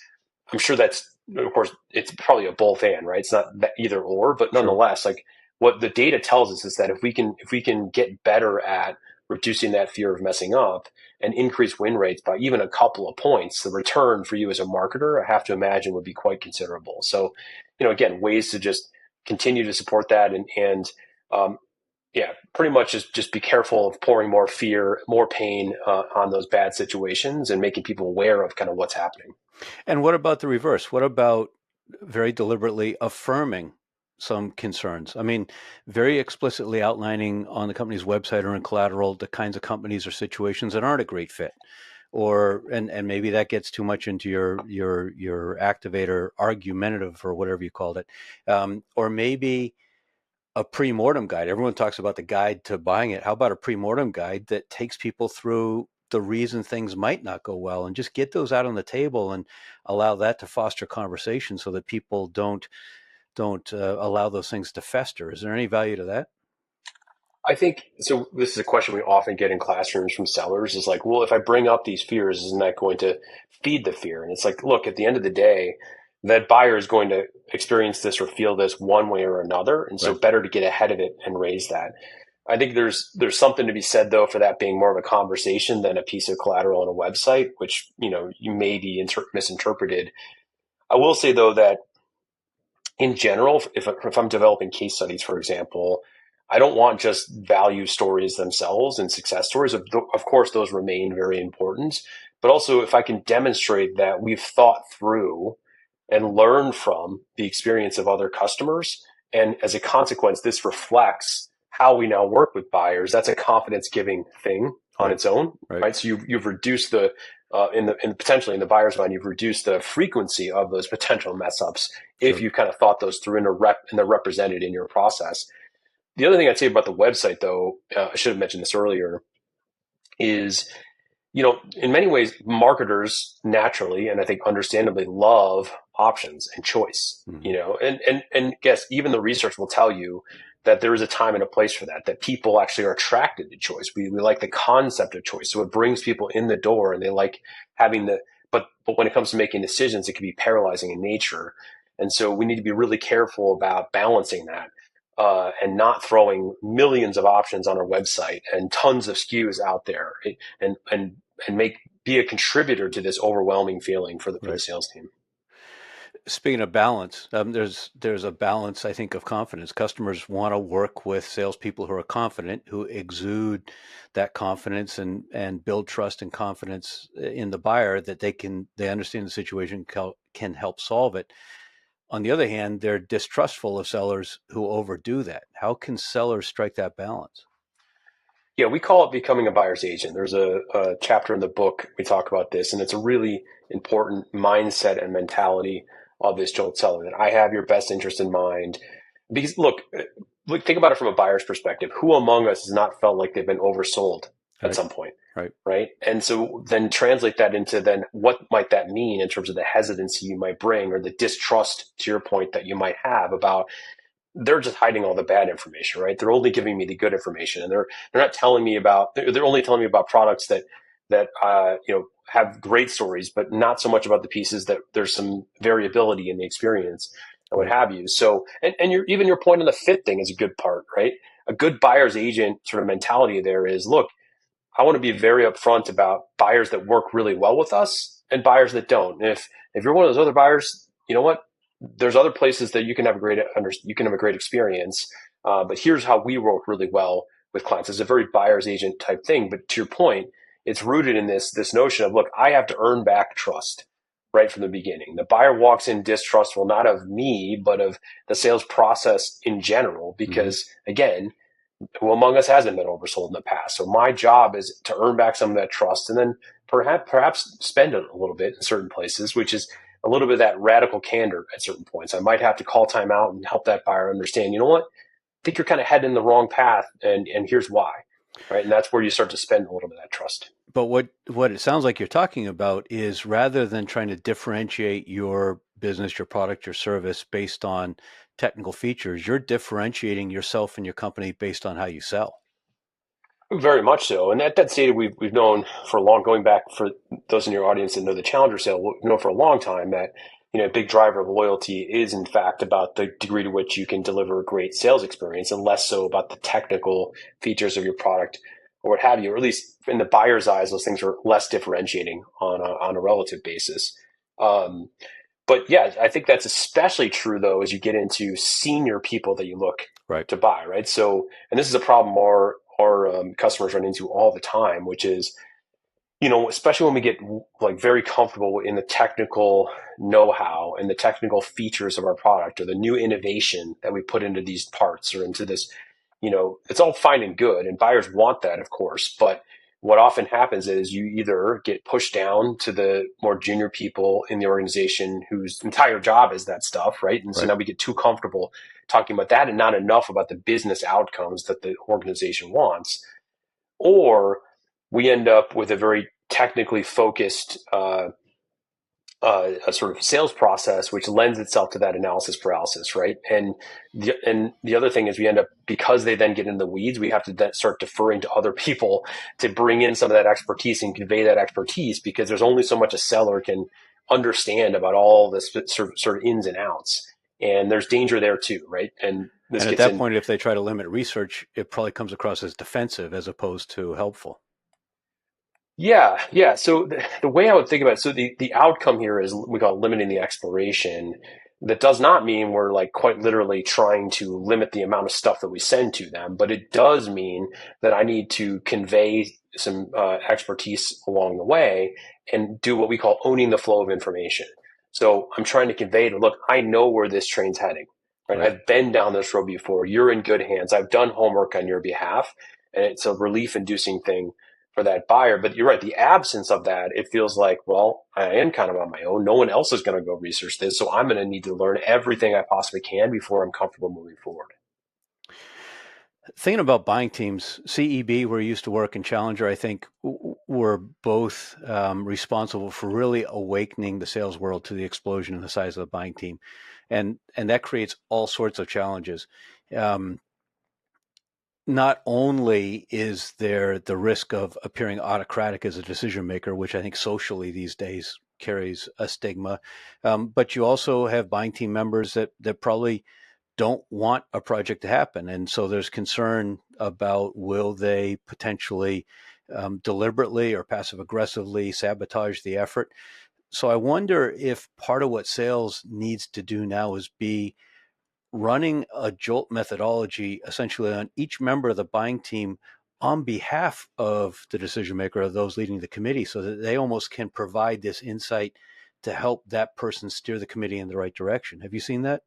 I'm sure that's, of course, it's probably a both and, right? It's not either or, but nonetheless, like what the data tells us is that if we can get better at reducing that fear of messing up and increase win rates by even a couple of points, the return for you as a marketer, I have to imagine, would be quite considerable. So, again, ways to just continue to support that pretty much just be careful of pouring more fear, more pain on those bad situations and making people aware of kind of what's happening. And what about the reverse? What about very deliberately affirming some concerns? I mean, very explicitly outlining on the company's website or in collateral the kinds of companies or situations that aren't a great fit. And maybe that gets too much into your activator argumentative or whatever you called it. Or maybe a pre-mortem guide. Everyone talks about the guide to buying it. How about a pre-mortem guide that takes people through the reason things might not go well and just get those out on the table and allow that to foster conversation so that people don't allow those things to fester? Is there any value to that? I think so. This is a question we often get in classrooms from sellers is like, well, if I bring up these fears, isn't that going to feed the fear? And it's like, look, at the end of the day, that buyer is going to experience this or feel this one way or another. And so Right. better to get ahead of it and raise that. I think there's something to be said though for that being more of a conversation than a piece of collateral on a website, which you may be misinterpreted. I will say though that in general, if I'm developing case studies, for example, I don't want just value stories themselves and success stories. Of course, those remain very important. But also, if I can demonstrate that we've thought through and learned from the experience of other customers, and as a consequence, this reflects how we now work with buyers, that's a confidence giving thing on Right. its own, Right. right? So you've reduced potentially in the buyer's mind, you've reduced the frequency of those potential mess ups if Sure. you kind of thought those through and they're represented in your process. The other thing I'd say about the website, though, I should have mentioned this earlier, is in many ways, marketers naturally, and I think understandably, love options and choice. Mm-hmm. And guess even the research will tell you that there is a time and a place for that. That people actually are attracted to choice. We like the concept of choice, so it brings people in the door, and they like having the. But when it comes to making decisions, it can be paralyzing in nature, and so we need to be really careful about balancing that. And not throwing millions of options on our website and tons of SKUs out there, and be a contributor to this overwhelming feeling for the Right. sales team. Speaking of balance, there's a balance, I think, of confidence. Customers want to work with salespeople who are confident, who exude that confidence and build trust and confidence in the buyer that they understand the situation, can help solve it. On the other hand, they're distrustful of sellers who overdo that. How can sellers strike that balance? Yeah, we call it becoming a buyer's agent. There's a chapter in the book we talk about this, and it's a really important mindset and mentality of this JOLT seller that I have your best interest in mind. Because look, think about it from a buyer's perspective. Who among us has not felt like they've been oversold at Right. some point? Right. Right. And so then translate that into then what might that mean in terms of the hesitancy you might bring or the distrust, to your point, that you might have about they're just hiding all the bad information, right? They're only giving me the good information, and they're not telling me about. They're only telling me about products that have great stories, but not so much about the pieces that there's some variability in the experience and what Right. have you. So, and your point on the fit thing is a good part, right? A good buyer's agent sort of mentality there is, look, I want to be very upfront about buyers that work really well with us and buyers that don't. And if you're one of those other buyers, you know what? There's other places that you can have a great experience. But here's how we work really well with clients. It's a very buyer's agent type thing. But to your point, it's rooted in this notion of, look, I have to earn back trust right from the beginning. The buyer walks in distrustful, not of me, but of the sales process in general, Mm-hmm. because again, who among us hasn't been oversold in the past? So my job is to earn back some of that trust, and then perhaps spend it a little bit in certain places, which is a little bit of that radical candor at certain points. I might have to call time out and help that buyer understand, you know what, I think you're kind of heading in the wrong path, and here's why, right? And that's where you start to spend a little bit of that trust. But what it sounds like you're talking about is, rather than trying to differentiate your business, your product, your service based on technical features, you're differentiating yourself and your company based on how you sell. Very much so, and that's data we've known for a long. Going back, for those in your audience that know the Challenger sale, we've known for a long time that a big driver of loyalty is in fact about the degree to which you can deliver a great sales experience, and less so about the technical features of your product or what have you. Or at least in the buyer's eyes, those things are less differentiating on a relative basis. Um, but yeah, I think that's especially true though as you get into senior people that you look Right. to buy, right? So, and this is a problem our customers run into all the time, which is, especially when we get like very comfortable in the technical know-how and the technical features of our product or the new innovation that we put into these parts or into this, it's all fine and good, and buyers want that, of course. But what often happens is you either get pushed down to the more junior people in the organization whose entire job is that stuff, right? And so Right. now we get too comfortable talking about that and not enough about the business outcomes that the organization wants, or we end up with a very technically focused a sort of sales process, which lends itself to that analysis paralysis, right? And the other thing is we end up, because they then get in the weeds, we have to then start deferring to other people to bring in some of that expertise and convey that expertise, because there's only so much a seller can understand about all this sort of ins and outs, and there's danger there too, right? And this And at gets that in. point, if they try to limit research, it probably comes across as defensive as opposed to helpful. Yeah, yeah. So the way I would think about it, so the outcome here is we call it limiting the exploration. That does not mean we're like quite literally trying to limit the amount of stuff that we send to them, but it does mean that I need to convey some expertise along the way and do what we call owning the flow of information. So I'm trying to convey to, look, I know where this train's heading, right? Right. I've been down this road before. You're in good hands. I've done homework on your behalf, and it's a relief-inducing thing for that buyer. But you're right, the absence of that, it feels like, well, I am kind of on my own. No one else is going to go research this. So I'm going to need to learn everything I possibly can before I'm comfortable moving forward. Thinking about buying teams, CEB, where you used to work, and Challenger, I think, were both responsible for really awakening the sales world to the explosion in the size of the buying team, and that creates all sorts of challenges. Um, Not only is there the risk of appearing autocratic as a decision maker, which I think socially these days carries a stigma, but you also have buying team members that probably don't want a project to happen. And so there's concern about, will they potentially deliberately or passive aggressively sabotage the effort? So I wonder if part of what sales needs to do now is be running a JOLT methodology essentially on each member of the buying team on behalf of the decision maker or those leading the committee, so that they almost can provide this insight to help that person steer the committee in the right direction. Have you seen that?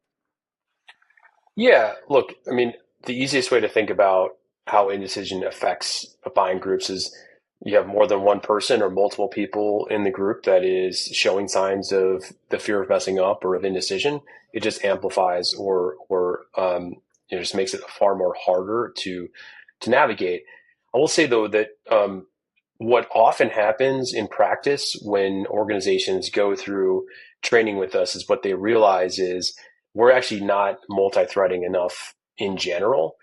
Yeah, look, I mean, the easiest way to think about how indecision affects buying groups is you have more than one person or multiple people in the group that is showing signs of the fear of messing up or of indecision. It just amplifies or just makes it far more harder to navigate. I will say though that what often happens in practice when organizations go through training with us is what they realize is we're actually not multi-threading enough in general.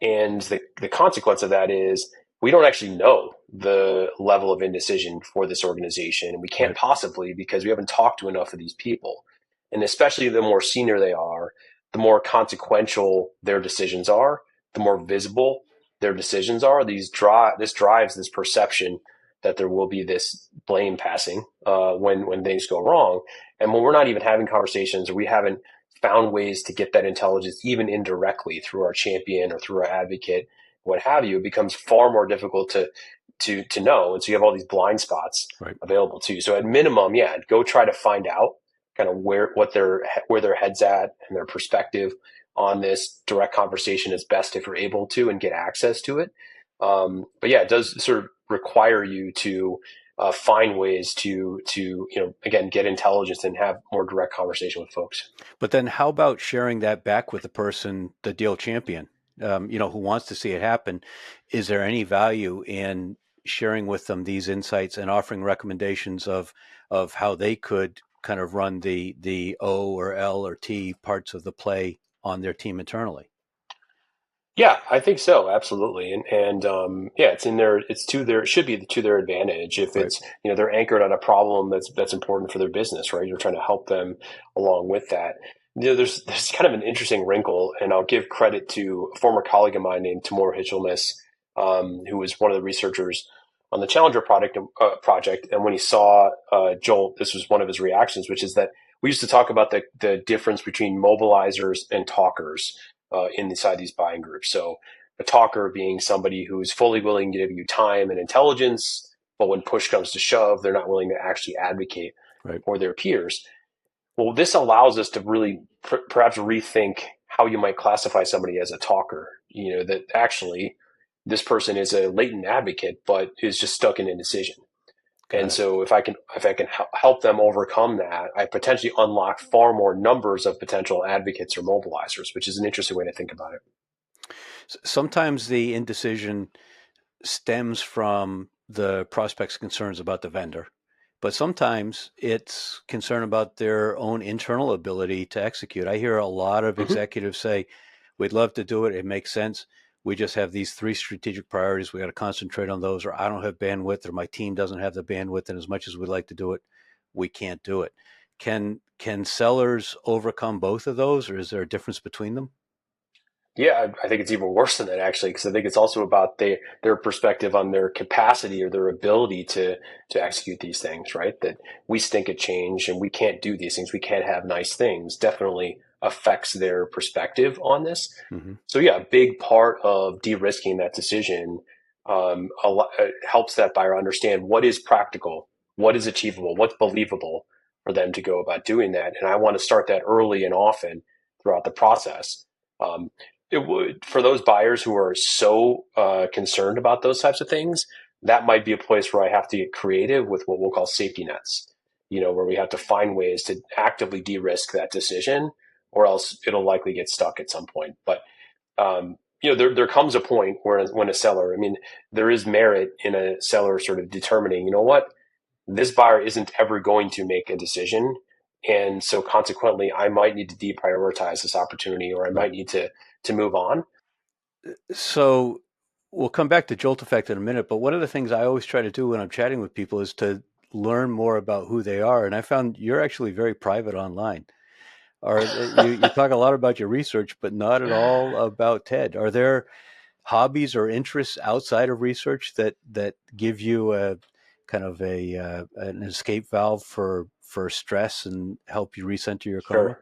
And the consequence of that is we don't actually know the level of indecision for this organization. We can't Right. possibly because we haven't talked to enough of these people. And especially the more senior they are, the more consequential their decisions are, the more visible their decisions are. This drives this perception that there will be this blame passing when things go wrong. And when we're not even having conversations, or we haven't found ways to get that intelligence even indirectly through our champion or through our advocate, what have you, it becomes far more difficult to know. And so you have all these blind spots Right. available to you. So at minimum, yeah, go try to find out kind of where their head's at and their perspective on this direct conversation as best if you're able to and get access to it. But yeah, it does sort of require you to find ways to again get intelligence and have more direct conversation with folks. But then how about sharing that back with the person, the deal champion, who wants to see it happen? Is there any value in sharing with them these insights and offering recommendations of how they could kind of run the O or L or T parts of the play on their team internally? Yeah, I think so, absolutely, and yeah, it's in their, it should be to their advantage if Right. it's they're anchored on a problem that's important for their business, right? You're trying to help them along with that. There's kind of an interesting wrinkle, and I'll give credit to a former colleague of mine named Timur Hichelmus, who was one of the researchers on the Challenger project, and when he saw Jolt, this was one of his reactions, which is that we used to talk about the difference between mobilizers and talkers inside these buying groups. So a talker being somebody who's fully willing to give you time and intelligence, but when push comes to shove, they're not willing to actually advocate Right. for their peers. Well, this allows us to really perhaps rethink how you might classify somebody as a talker. That actually this person is a latent advocate, but is just stuck in indecision. Got And it. so if I can help them overcome that, I potentially unlock far more numbers of potential advocates or mobilizers, which is an interesting way to think about it. Sometimes the indecision stems from the prospect's concerns about the vendor, but sometimes it's concern about their own internal ability to execute. I hear a lot of Mm-hmm. executives say, we'd love to do it. It makes sense. We just have these three strategic priorities. We got to concentrate on those, or I don't have bandwidth, or my team doesn't have the bandwidth. And as much as we'd like to do it, we can't do it. Can sellers overcome both of those, or is there a difference between them? Yeah, I think it's even worse than that actually, because I think it's also about their perspective on their capacity or their ability to execute these things, right? That we stink at change and we can't do these things. We can't have nice things. Definitely affects their perspective on this. Mm-hmm. So yeah, a big part of de-risking that decision helps that buyer understand what is practical, what is achievable, what's believable for them to go about doing that. And I want to start that early and often throughout the process. Um, it would for those buyers who are so concerned about those types of things, that might be a place where I have to get creative with what we'll call safety nets. Where we have to find ways to actively de-risk that decision, or else it'll likely get stuck at some point. But there comes a point where when a seller, I mean, there is merit in a seller sort of determining, what, this buyer isn't ever going to make a decision. And so consequently, I might need to deprioritize this opportunity, or I Right. might need to move on. So we'll come back to Jolt Effect in a minute, but one of the things I always try to do when I'm chatting with people is to learn more about who they are. And I found you're actually very private online. You talk a lot about your research, but not at all about TED. Are there hobbies or interests outside of research that give you a kind of an escape valve for stress and help you recenter your karma? Sure.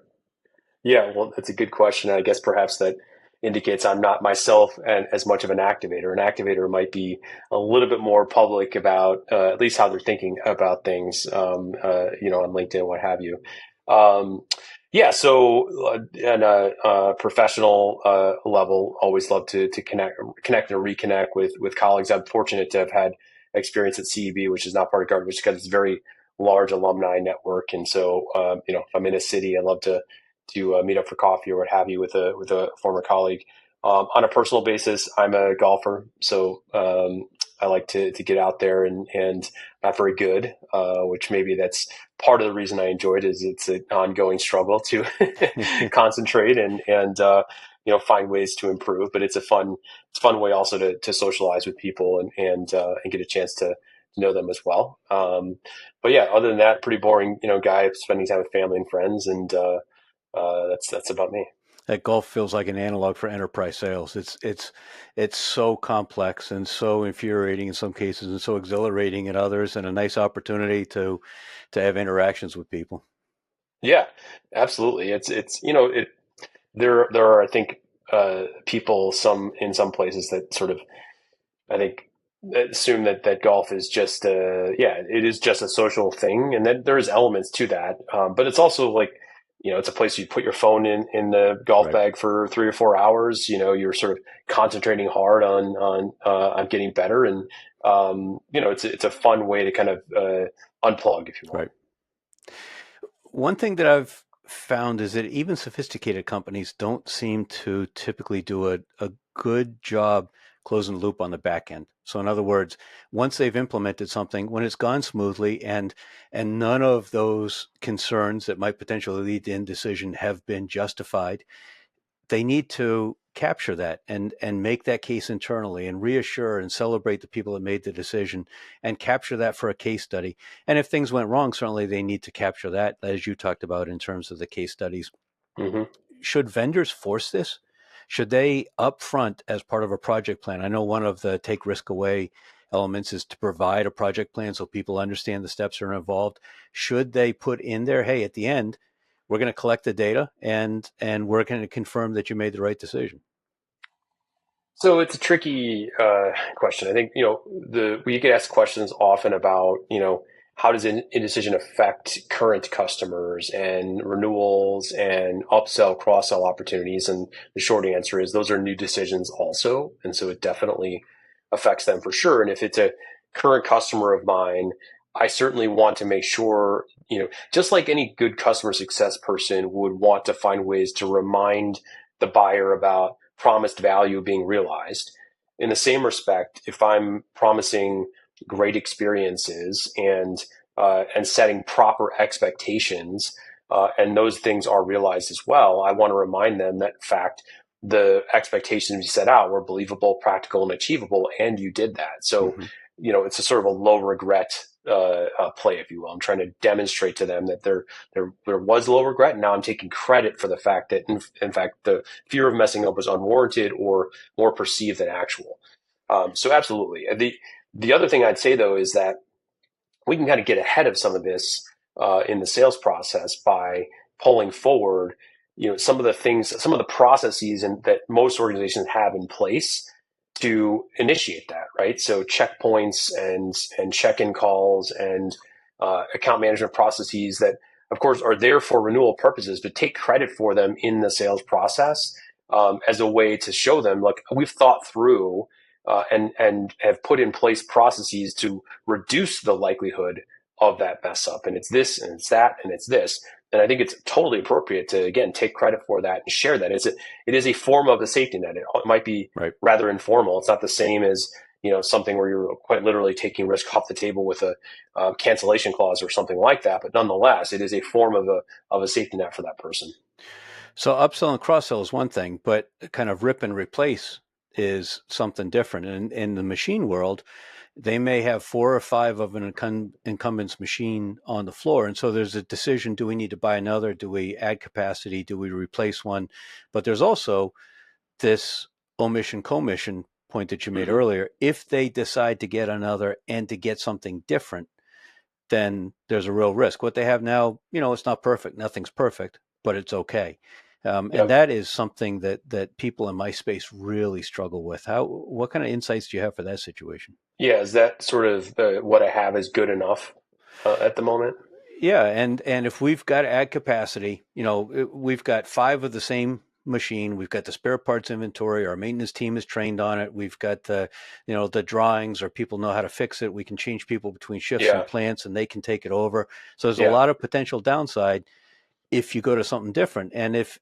Yeah, well, that's a good question. I guess perhaps that indicates I'm not myself as much of an activator. An activator might be a little bit more public about at least how they're thinking about things, on LinkedIn, what have you. Um, yeah, so on a professional level, always love to connect and reconnect with colleagues. I'm fortunate to have had experience at CEB, which is not part of Gartner, which because it's a very large alumni network, and so if I'm in a city, I love to meet up for coffee or what have you with a former colleague. On a personal basis, I'm a golfer, so I like to get out there and not very good, which maybe that's part of the reason I enjoy it is it's an ongoing struggle to concentrate and find ways to improve. But it's a fun way also to socialize with people and get a chance to know them as well. But yeah, other than that, pretty boring, guy spending time with family and friends, and that's about me. That golf feels like an analog for enterprise sales. It's so complex and so infuriating in some cases, and so exhilarating in others, and a nice opportunity to have interactions with people. Yeah, absolutely. It's there are I think people some in some places that sort of I think assume that golf is just it is just a social thing, and then there's elements to that. But it's also like it's a place you put your phone in the golf Right. bag for 3 or 4 hours. You're sort of concentrating hard on getting better, and it's a fun way to kind of unplug, if you will. Right. One thing that I've found is that even sophisticated companies don't seem to typically do a good job closing the loop on the back end. So in other words, once they've implemented something, when it's gone smoothly and none of those concerns that might potentially lead to indecision have been justified, they need to capture that and make that case internally and reassure and celebrate the people that made the decision and capture that for a case study. And if things went wrong, certainly they need to capture that, as you talked about in terms of the case studies. Hmm. Should vendors force this? Should they upfront as part of a project plan? I know one of the take risk away elements is to provide a project plan so people understand the steps that are involved. Should they put in there, hey, at the end, we're going to collect the data and we're going to confirm that you made the right decision? So it's a tricky question. I think we get asked questions often about how does indecision affect current customers and renewals and upsell cross sell opportunities, and the short answer is those are new decisions also, and so it definitely affects them for sure. And if it's a current customer of mine, I certainly want to make sure just like any good customer success person would want to find ways to remind the buyer about promised value being realized. In the same respect, if I'm promising great experiences and setting proper expectations, and those things are realized as well, I want to remind them that in fact the expectations you set out were believable, practical, and achievable, and you did that. So, Mm-hmm. it's a sort of a low regret play, if you will. I'm trying to demonstrate to them that there was low regret, and now I'm taking credit for the fact that in fact the fear of messing up was unwarranted or more perceived than actual. So absolutely. The other thing I'd say though is that we can kind of get ahead of some of this in the sales process by pulling forward, some of the things, some of the processes that most organizations have in place to initiate that, right? So checkpoints and check-in calls and account management processes that, of course, are there for renewal purposes, but take credit for them in the sales process as a way to show them, look, we've thought through and have put in place processes to reduce the likelihood of that mess up. And it's this, and it's that, and it's this. And I think it's totally appropriate to again take credit for that and share that. It is a form of a safety net. It might be Right. rather informal. It's not the same as something where you're quite literally taking risk off the table with a cancellation clause or something like that. But nonetheless, it is a form of a safety net for that person. So upsell and cross sell is one thing, but kind of rip and replace is something different. And in the machine world, they may have 4 or 5 of an incumbent's machine on the floor. And so there's a decision, do we need to buy another? Do we add capacity? Do we replace one? But there's also this omission commission point that you made Mm-hmm. earlier. If they decide to get another and to get something different, then there's a real risk. What they have now, it's not perfect. Nothing's perfect, but it's okay. And Yep. that is something that people in my space really struggle with. What kind of insights do you have for that situation? Yeah. Is that sort of what I have is good enough at the moment? Yeah, and if we've got to add capacity, we've got 5 of the same machine, we've got the spare parts inventory, our maintenance team is trained on it, we've got the drawings or people know how to fix it, we can change people between shifts and Yeah. plants and they can take it over. So there's a Yeah. lot of potential downside if you go to something different. And if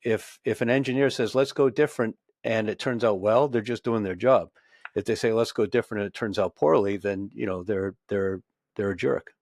an engineer says, let's go different, and it turns out well, they're just doing their job. If they say let's go different and it turns out poorly, then they're a jerk.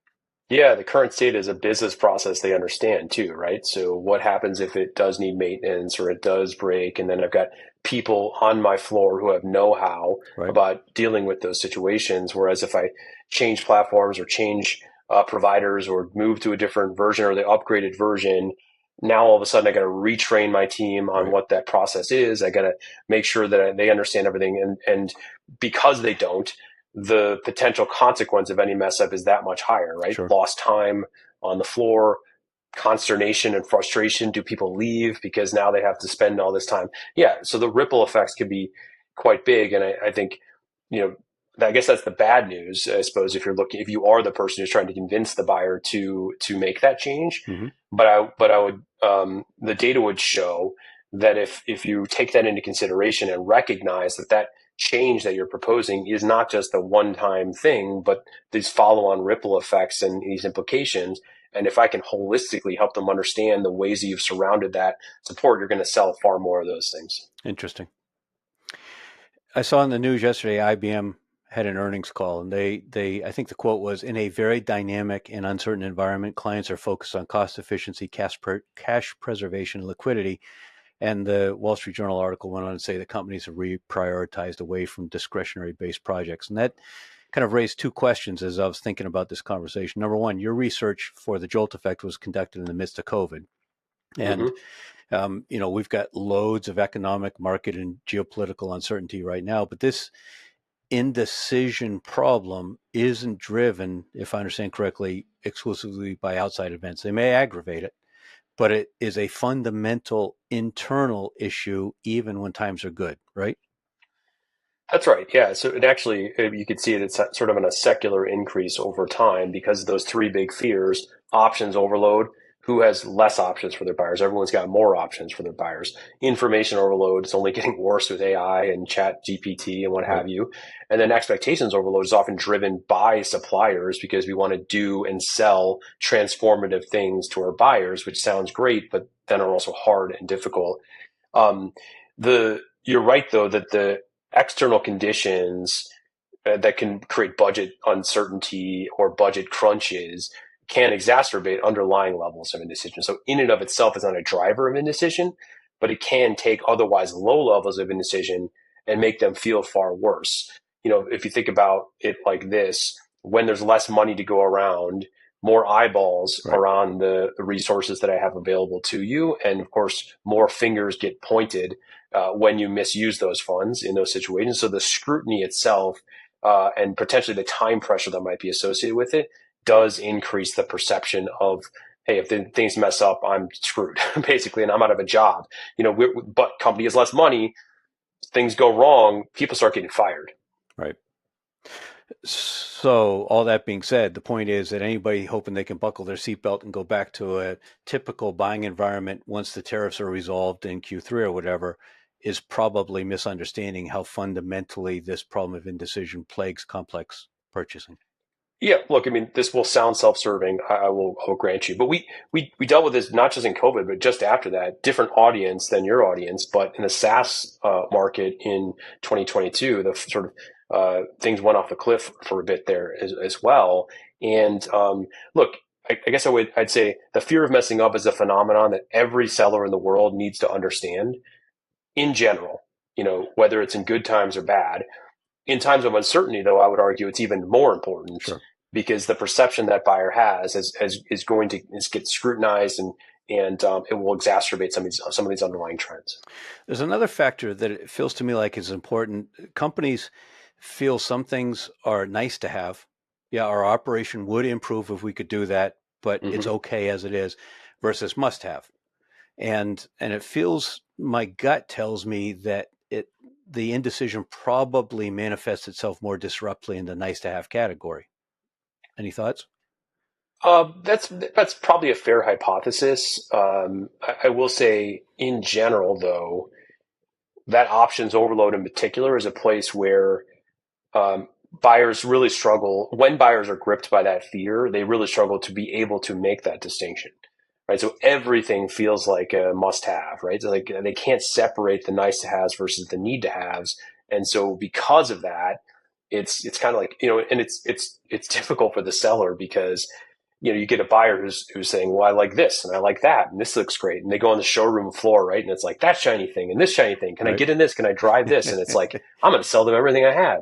Yeah, the current state is a business process they understand too, right? So what happens if it does need maintenance or it does break, and then I've got people on my floor who have know-how Right. about dealing with those situations. Whereas if I change platforms or change providers or move to a different version or the upgraded version, now all of a sudden I got to retrain my team on Right. what that process is. I got to make sure that they understand everything, and because they don't, the potential consequence of any mess up is that much higher, right? Sure. Lost time on the floor, consternation and frustration. Do people leave because now they have to spend all this time? Yeah. So the ripple effects can be quite big. And I think, you know, I guess that's the bad news, I suppose, if you are the person who's trying to convince the buyer to make that change. Mm-hmm. But I would, the data would show that if you take that into consideration and recognize that change that you're proposing is not just a one-time thing, but these follow-on ripple effects and these implications. And if I can holistically help them understand the ways that you've surrounded that support, you're going to sell far more of those things. Interesting. I saw in the news yesterday, IBM had an earnings call, and I think the quote was, "In a very dynamic and uncertain environment, clients are focused on cost efficiency, cash preservation, and liquidity." And the Wall Street Journal article went on to say that companies have reprioritized away from discretionary-based projects. And that kind of raised two questions as I was thinking about this conversation. Number one, your research for the JOLT effect was conducted in the midst of COVID. And Mm-hmm. we've got loads of economic, market, and geopolitical uncertainty right now, but this indecision problem isn't driven, if I understand correctly, exclusively by outside events. They may aggravate it, but it is a fundamental internal issue, even when times are good, right? That's right. Yeah. So it actually, you could see it, it's sort of in a secular increase over time because of those three big fears: options overload. Who has less options for their buyers? Everyone's got more options for their buyers. Information overload is only getting worse with AI and chat GPT and what Right. have you. And then expectations overload is often driven by suppliers because we want to do and sell transformative things to our buyers, which sounds great, but then are also hard and difficult. Um, you're right though that the external conditions that can create budget uncertainty or budget crunches can exacerbate underlying levels of indecision. So in and of itself is not a driver of indecision, but it can take otherwise low levels of indecision and make them feel far worse. You know, if you think about it like this, when there's less money to go around, more eyeballs Right. are on the resources that I have available to you. And of course, more fingers get pointed when you misuse those funds in those situations. So the scrutiny itself and potentially the time pressure that might be associated with it does increase the perception of, hey, if things mess up, I'm screwed basically, and I'm out of a job. You know, but company has less money, things go wrong, people start getting fired. Right. So, all that being said, the point is that anybody hoping they can buckle their seatbelt and go back to a typical buying environment once the tariffs are resolved in Q3 or whatever is probably misunderstanding how fundamentally this problem of indecision plagues complex purchasing. Yeah, look, I mean, this will sound self-serving. I will grant you, but we dealt with this not just in COVID, but just after that, different audience than your audience. But in the SaaS market in 2022, the sort of things went off the cliff for a bit there as well. And look, I guess I'd say the fear of messing up is a phenomenon that every seller in the world needs to understand in general. You know, whether it's in good times or bad. In times of uncertainty, though, I would argue it's even more important Sure. because the perception that buyer has is going to get scrutinized and it will exacerbate some of these underlying trends. There's another factor that it feels to me like is important. Companies feel some things are nice to have. Yeah, our operation would improve if we could do that, but it's Mm-hmm. okay as it is, versus must have. And it feels, my gut tells me that the indecision probably manifests itself more disruptly in the nice to have category. Any thoughts? That's probably a fair hypothesis. I will say, in general, though, that options overload in particular is a place where buyers really struggle. When buyers are gripped by that fear, they really struggle to be able to make that distinction, right? So everything feels like a must-have, right? So like they can't separate the nice-to-haves versus the need-to-haves, And so because of that, it's kind of like, and it's difficult for the seller because, you get a buyer who's saying, well, I like this and I like that and this looks great. And they go on the showroom floor, right? And it's like that shiny thing and this shiny thing. Can I Right. get in this? Can I drive this? And it's like, I'm going to sell them everything I have.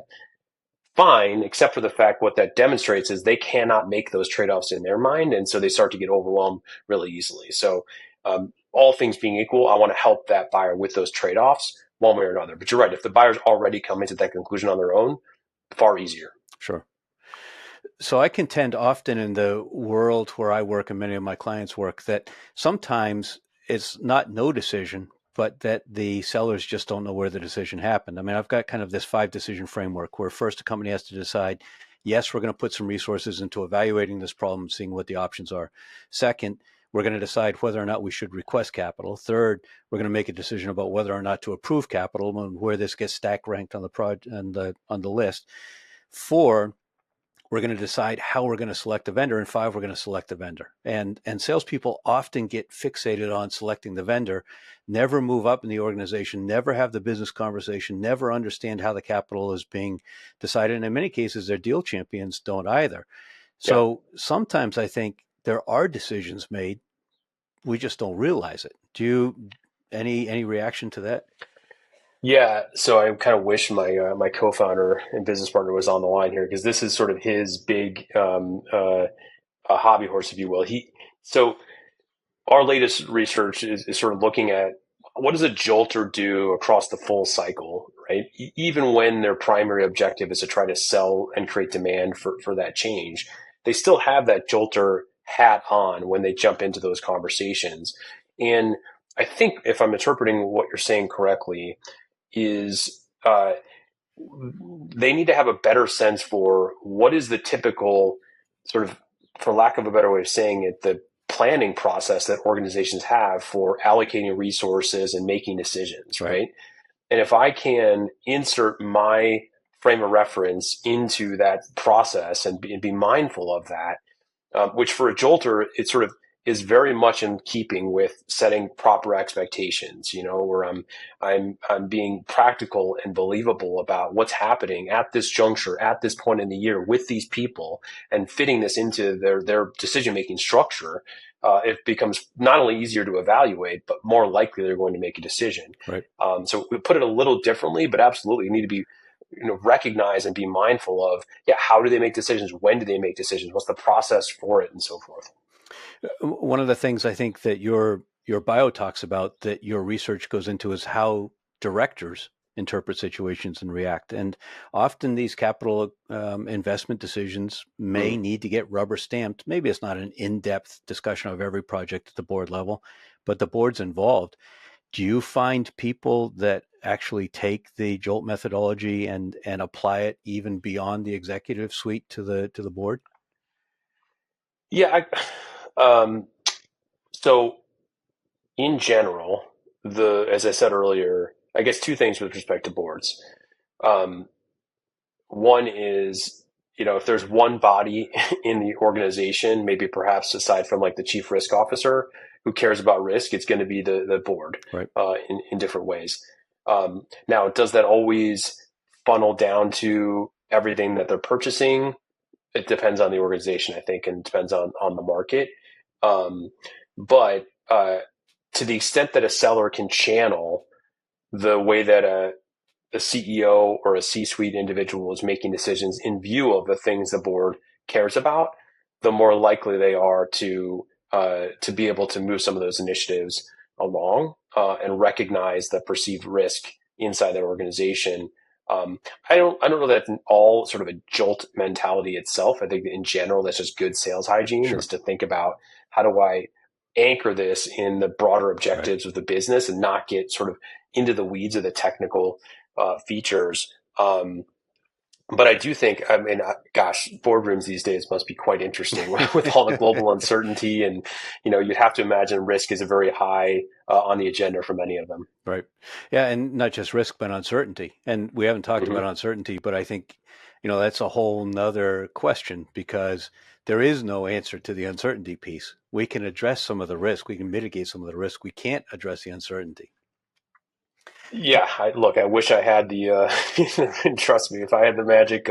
Fine, except for the fact what that demonstrates is they cannot make those trade-offs in their mind. And so they start to get overwhelmed really easily. So all things being equal, I want to help that buyer with those trade-offs one way or another. But you're right. If the buyer's already coming to that conclusion on their own, far easier. Sure. So I contend often in the world where I work and many of my clients work that sometimes it's not no decision, but that the sellers just don't know where the decision happened. I mean, I've got kind of this 5 decision framework where first a company has to decide, yes, we're going to put some resources into evaluating this problem, seeing what the options are. Second, we're going to decide whether or not we should request capital. Third, we're going to make a decision about whether or not to approve capital and where this gets stack ranked on the list. 4, we're going to decide how we're going to select a vendor, and 5, we're going to select a vendor. And salespeople often get fixated on selecting the vendor, never move up in the organization, never have the business conversation, never understand how the capital is being decided. And in many cases, their deal champions don't either. So sometimes I think there are decisions made, we just don't realize it. Do you any reaction to that? Yeah, so I kind of wish my co-founder and business partner was on the line here because this is sort of his big a hobby horse, if you will. So our latest research is sort of looking at what does a jolter do across the full cycle, right? Even when their primary objective is to try to sell and create demand for that change, they still have that jolter hat on when they jump into those conversations. And I think if I'm interpreting what you're saying correctly, is they need to have a better sense for what is the typical sort of, for lack of a better way of saying it, the planning process that organizations have for allocating resources and making decisions, Right. right? And if I can insert my frame of reference into that process and be mindful of that, which for a jolter, it sort of is very much in keeping with setting proper expectations, where I'm being practical and believable about what's happening at this juncture, at this point in the year with these people and fitting this into their decision-making structure. It becomes not only easier to evaluate, but more likely they're going to make a decision. Right. So we put it a little differently, but absolutely you need to be recognize and be mindful of, how do they make decisions? When do they make decisions? What's the process for it and so forth? One of the things I think that your bio talks about that your research goes into is how directors interpret situations and react. And often these capital investment decisions may need to get rubber stamped. Maybe it's not an in-depth discussion of every project at the board level, but the board's involved. Do you find people that actually take the JOLT methodology and apply it even beyond the executive suite to the board? Yeah. So in general, as I said earlier, I guess two things with respect to boards. Um, One is, if there's one body in the organization, maybe perhaps aside from like the chief risk officer who cares about risk, it's going to be the board, Right. in different ways. Now, does that always funnel down to everything that they're purchasing? It depends on the organization, I think, and depends on the market. Um, but to the extent that a seller can channel the way that a CEO or a C-suite individual is making decisions in view of the things the board cares about, the more likely they are to be able to move some of those initiatives along and recognize the perceived risk inside that organization. I don't know that it's all sort of a jolt mentality itself. I think that in general, that's just good sales hygiene Sure. is to think about how do I anchor this in the broader Right. objectives of the business and not get sort of into the weeds of the technical features. But I do think, I mean, gosh, boardrooms these days must be quite interesting with all the global uncertainty. And, you'd have to imagine risk is a very high on the agenda for many of them. Right. Yeah, and not just risk, but uncertainty. And we haven't talked Mm-hmm. about uncertainty, but I think, that's a whole nother question because there is no answer to the uncertainty piece. We can address some of the risk, we can mitigate some of the risk. We can't address the uncertainty. Yeah, look, I wish I had the, trust me, if I had the magic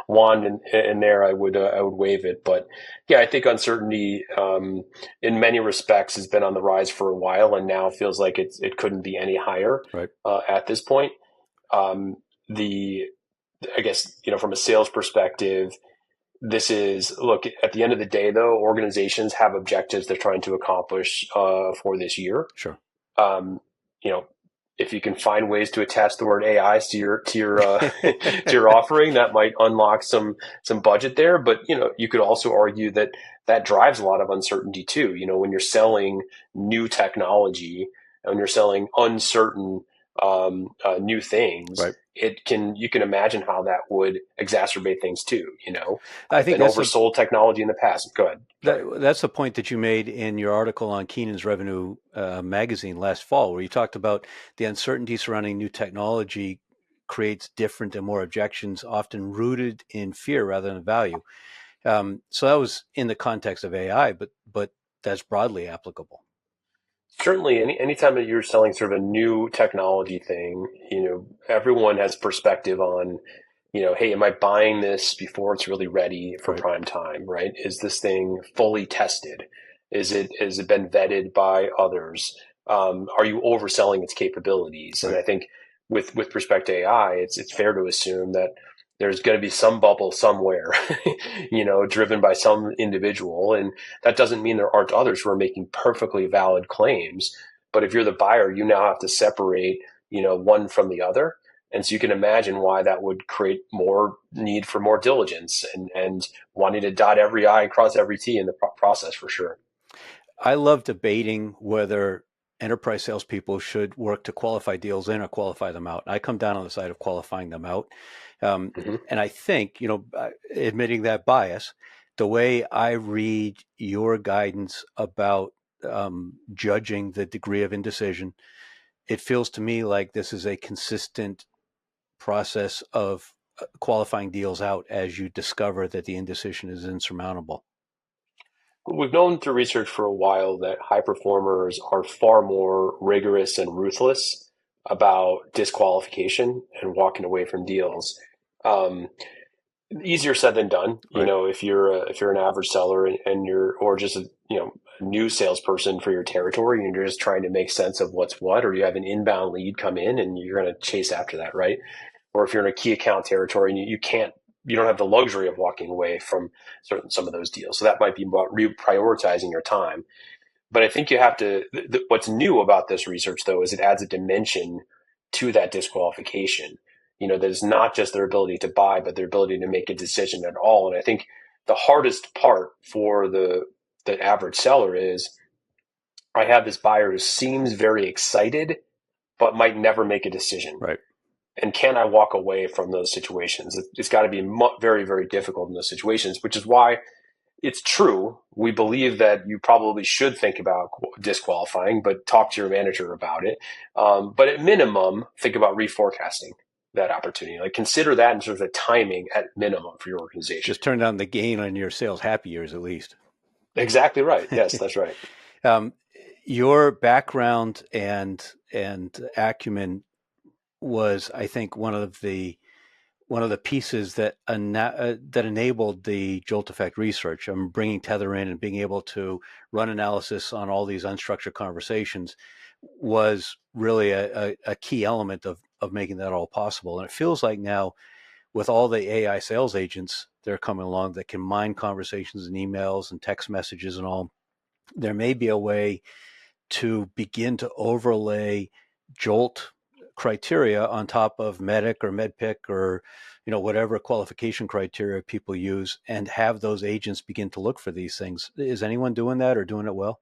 wand in there, I would wave it. But yeah, I think uncertainty, in many respects, has been on the rise for a while, and now feels like it couldn't be any higher Right. at this point. Um, the, I guess, from a sales perspective, this is, look, at the end of the day, though, organizations have objectives they're trying to accomplish for this year. Sure. um, you know, if you can find ways to attach the word AI to your to your offering, that might unlock some budget there. But you could also argue that that drives a lot of uncertainty too. When you're selling new technology, when you're selling uncertain new things, Right. you can imagine how that would exacerbate things too. I I've think been oversold technology in the past. Go ahead. Sorry. that's the point that you made in your article on Keenan's Revenue magazine last fall, where you talked about the uncertainty surrounding new technology creates different and more objections, often rooted in fear rather than value. So that was in the context of AI, but that's broadly applicable. Certainly, anytime that you're selling sort of a new technology thing, everyone has perspective on, hey, am I buying this before it's really ready for Right. prime time, right? Is this thing fully tested? Has it been vetted by others? Are you overselling its capabilities? And Right. I think with respect to AI, it's fair to assume that there's going to be some bubble somewhere, driven by some individual. And that doesn't mean there aren't others who are making perfectly valid claims. But if you're the buyer, you now have to separate, one from the other. And so you can imagine why that would create more need for more diligence and wanting to dot every I and cross every T in the process for sure. I love debating whether enterprise salespeople should work to qualify deals in or qualify them out. I come down on the side of qualifying them out. Um, Hmm. and I think, admitting that bias, the way I read your guidance about judging the degree of indecision, it feels to me like this is a consistent process of qualifying deals out as you discover that the indecision is insurmountable. We've known through research for a while that high performers are far more rigorous and ruthless about disqualification and walking away from deals. Um, Easier said than done. Right. If you're an average seller and you're or just a new salesperson for your territory and you're just trying to make sense of what's what, or you have an inbound lead come in and you're going to chase after that, right? Or if you're in a key account territory and you don't have the luxury of walking away from some of those deals. So that might be about reprioritizing your time. But I think you have to. What's new about this research, though, is it adds a dimension to that disqualification. That is not just their ability to buy, but their ability to make a decision at all. And I think the hardest part for the average seller is I have this buyer who seems very excited, but might never make a decision. Right. And can I walk away from those situations? It's got to be very, very difficult in those situations, which is why it's true. We believe that you probably should think about disqualifying, but talk to your manager about it. But at minimum, think about reforecasting that opportunity. Like consider that in terms of timing at minimum for your organization. Just turn down the gain on your sales happy years at least. Exactly right. Yes, that's right. um, your background and acumen was, I think, one of the pieces that enabled the Jolt Effect research. Bringing Tether in and being able to run analysis on all these unstructured conversations was really a key element of making that all possible. And it feels like now, with all the AI sales agents that are coming along that can mine conversations and emails and text messages and all, there may be a way to begin to overlay Jolt criteria on top of Medic or MedPick or whatever qualification criteria people use, and have those agents begin to look for these things. Is anyone doing that or doing it well?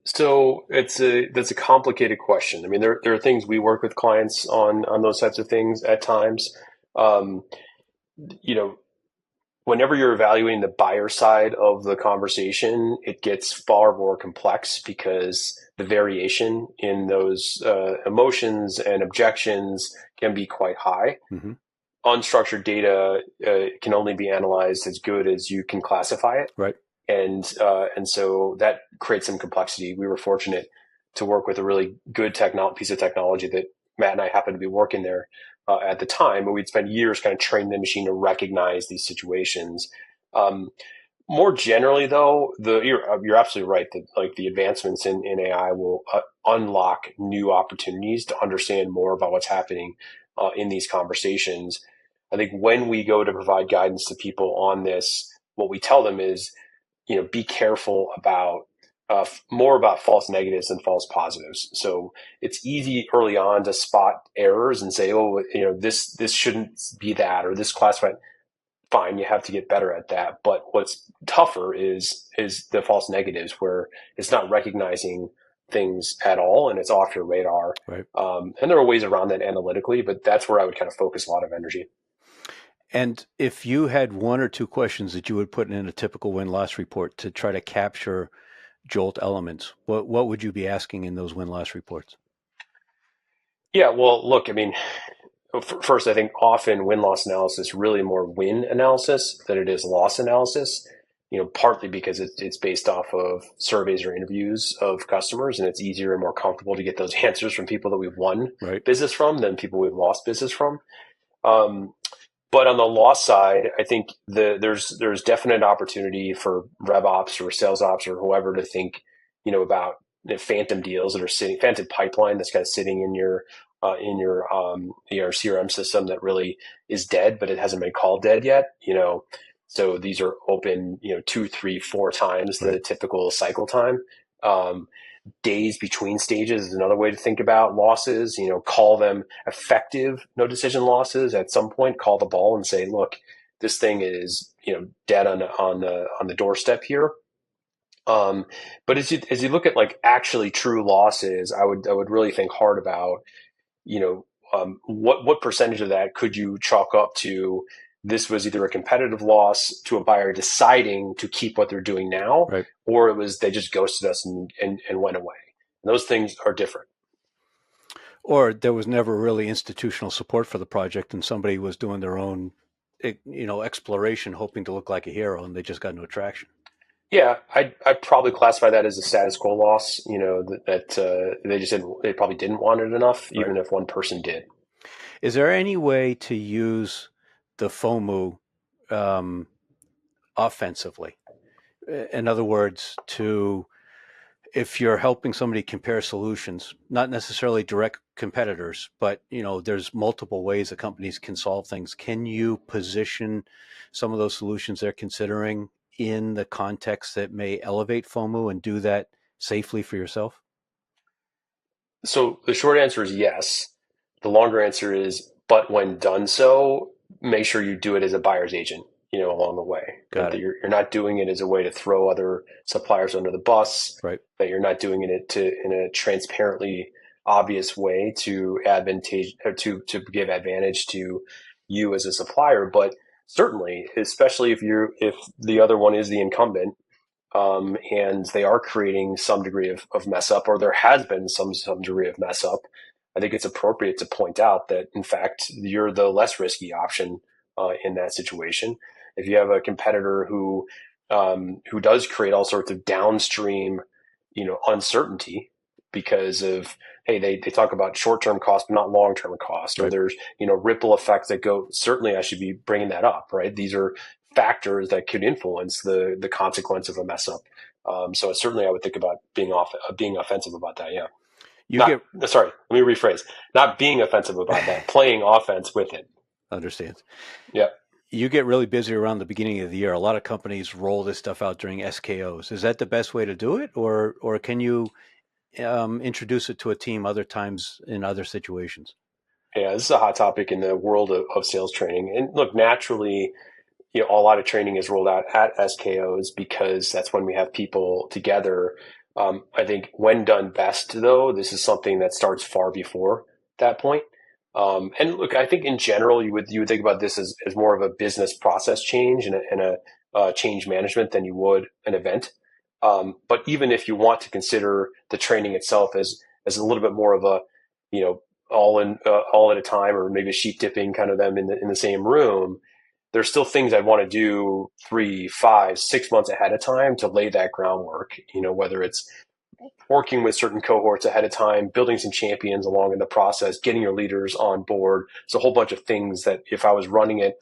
So that's a complicated question. I mean, there are things we work with clients on those types of things at times. Um, you know, Whenever you're evaluating the buyer side of the conversation, it gets far more complex because the variation in those emotions and objections can be quite high. Mm-hmm. Unstructured data can only be analyzed as good as you can classify it, Right. and so that creates some complexity. We were fortunate to work with a really good piece of technology that Matt and I happened to be working there at the time, but we'd spent years kind of training the machine to recognize these situations. More generally, though, you're absolutely right that like the advancements in AI will unlock new opportunities to understand more about what's happening in these conversations. I think when we go to provide guidance to people on this, what we tell them is, be careful about more about false negatives than false positives. So it's easy early on to spot errors and say, oh, this shouldn't be that, or this classified. Fine, you have to get better at that. But what's tougher is the false negatives, where it's not recognizing things at all and it's off your radar. Right. And there are ways around that analytically, but that's where I would kind of focus a lot of energy. And if you had one or two questions that you would put in a typical win-loss report to try to capture JOLT elements, what would you be asking in those win-loss reports? Yeah, well, look, I mean, first, I think often win-loss analysis really more win analysis than it is loss analysis. Partly because it's based off of surveys or interviews of customers, and it's easier and more comfortable to get those answers from people that we've won Right. business from than people we've lost business from. Um, But on the loss side, I think there's definite opportunity for rev ops or sales ops or whoever to think, about phantom deals that are sitting, phantom pipeline that's kind of sitting in your CRM system that really is dead, but it hasn't been called dead yet. So these are open, 2, 3, 4 times the Right. typical cycle time. Um, Days between stages is another way to think about losses. Call them effective no decision losses. At some point, call the ball and say, look, this thing is dead on the doorstep here. But as you look at like actually true losses, I would really think hard about what percentage of that could you chalk up to this was either a competitive loss to a buyer deciding to keep what they're doing now, Right. or it was they just ghosted us and went away. And those things are different. Or there was never really institutional support for the project and somebody was doing their own, exploration, hoping to look like a hero, and they just got no traction. Yeah, I'd probably classify that as a status quo loss. That they probably didn't want it enough, Right. even if one person did. Is there any way to use the FOMU um, offensively? In other words, if you're helping somebody compare solutions, not necessarily direct competitors, but there's multiple ways that companies can solve things. Can you position some of those solutions they're considering in the context that may elevate FOMO and do that safely for yourself? So the short answer is yes. The longer answer is, but when done so, make sure you do it as a buyer's agent, along the way, right? Got That it. you're not doing it as a way to throw other suppliers under the bus, Right. that you're not doing it in a transparently obvious way to advantage or to give advantage to you as a supplier. But certainly, especially if the other one is the incumbent, and they are creating some degree of mess up, or there has been some degree of mess up, I think it's appropriate to point out that, in fact, you're the less risky option in that situation. If you have a competitor who does create all sorts of downstream, uncertainty because of, hey, they talk about short-term cost, but not long-term cost, or Right. there's ripple effects that go. Certainly, I should be bringing that up, right? These are factors that could influence the consequence of a mess up. So certainly, I would think about being offensive about that. Yeah, You not get sorry. Let me rephrase. Not being offensive about that. Playing offense with it. understands. Yeah. You get really busy around the beginning of the year. A lot of companies roll this stuff out during SKOs. Is that the best way to do it, or can you introduce it to a team other times in other situations? Yeah, this is a hot topic in the world of sales training. And look, naturally, a lot of training is rolled out at SKOs because that's when we have people together. I think when done best, though, this is something that starts far before that point. And look, I think in general, you would think about this as more of a business process change and a change management than you would an event. But even if you want to consider the training itself as a little bit more of a, all at a time, or maybe sheep dipping kind of them in the same room, there's still things I want to do 3, 5, 6 months ahead of time to lay that groundwork. Whether it's working with certain cohorts ahead of time, building some champions along in the process, getting your leaders on board. It's a whole bunch of things that if I was running it,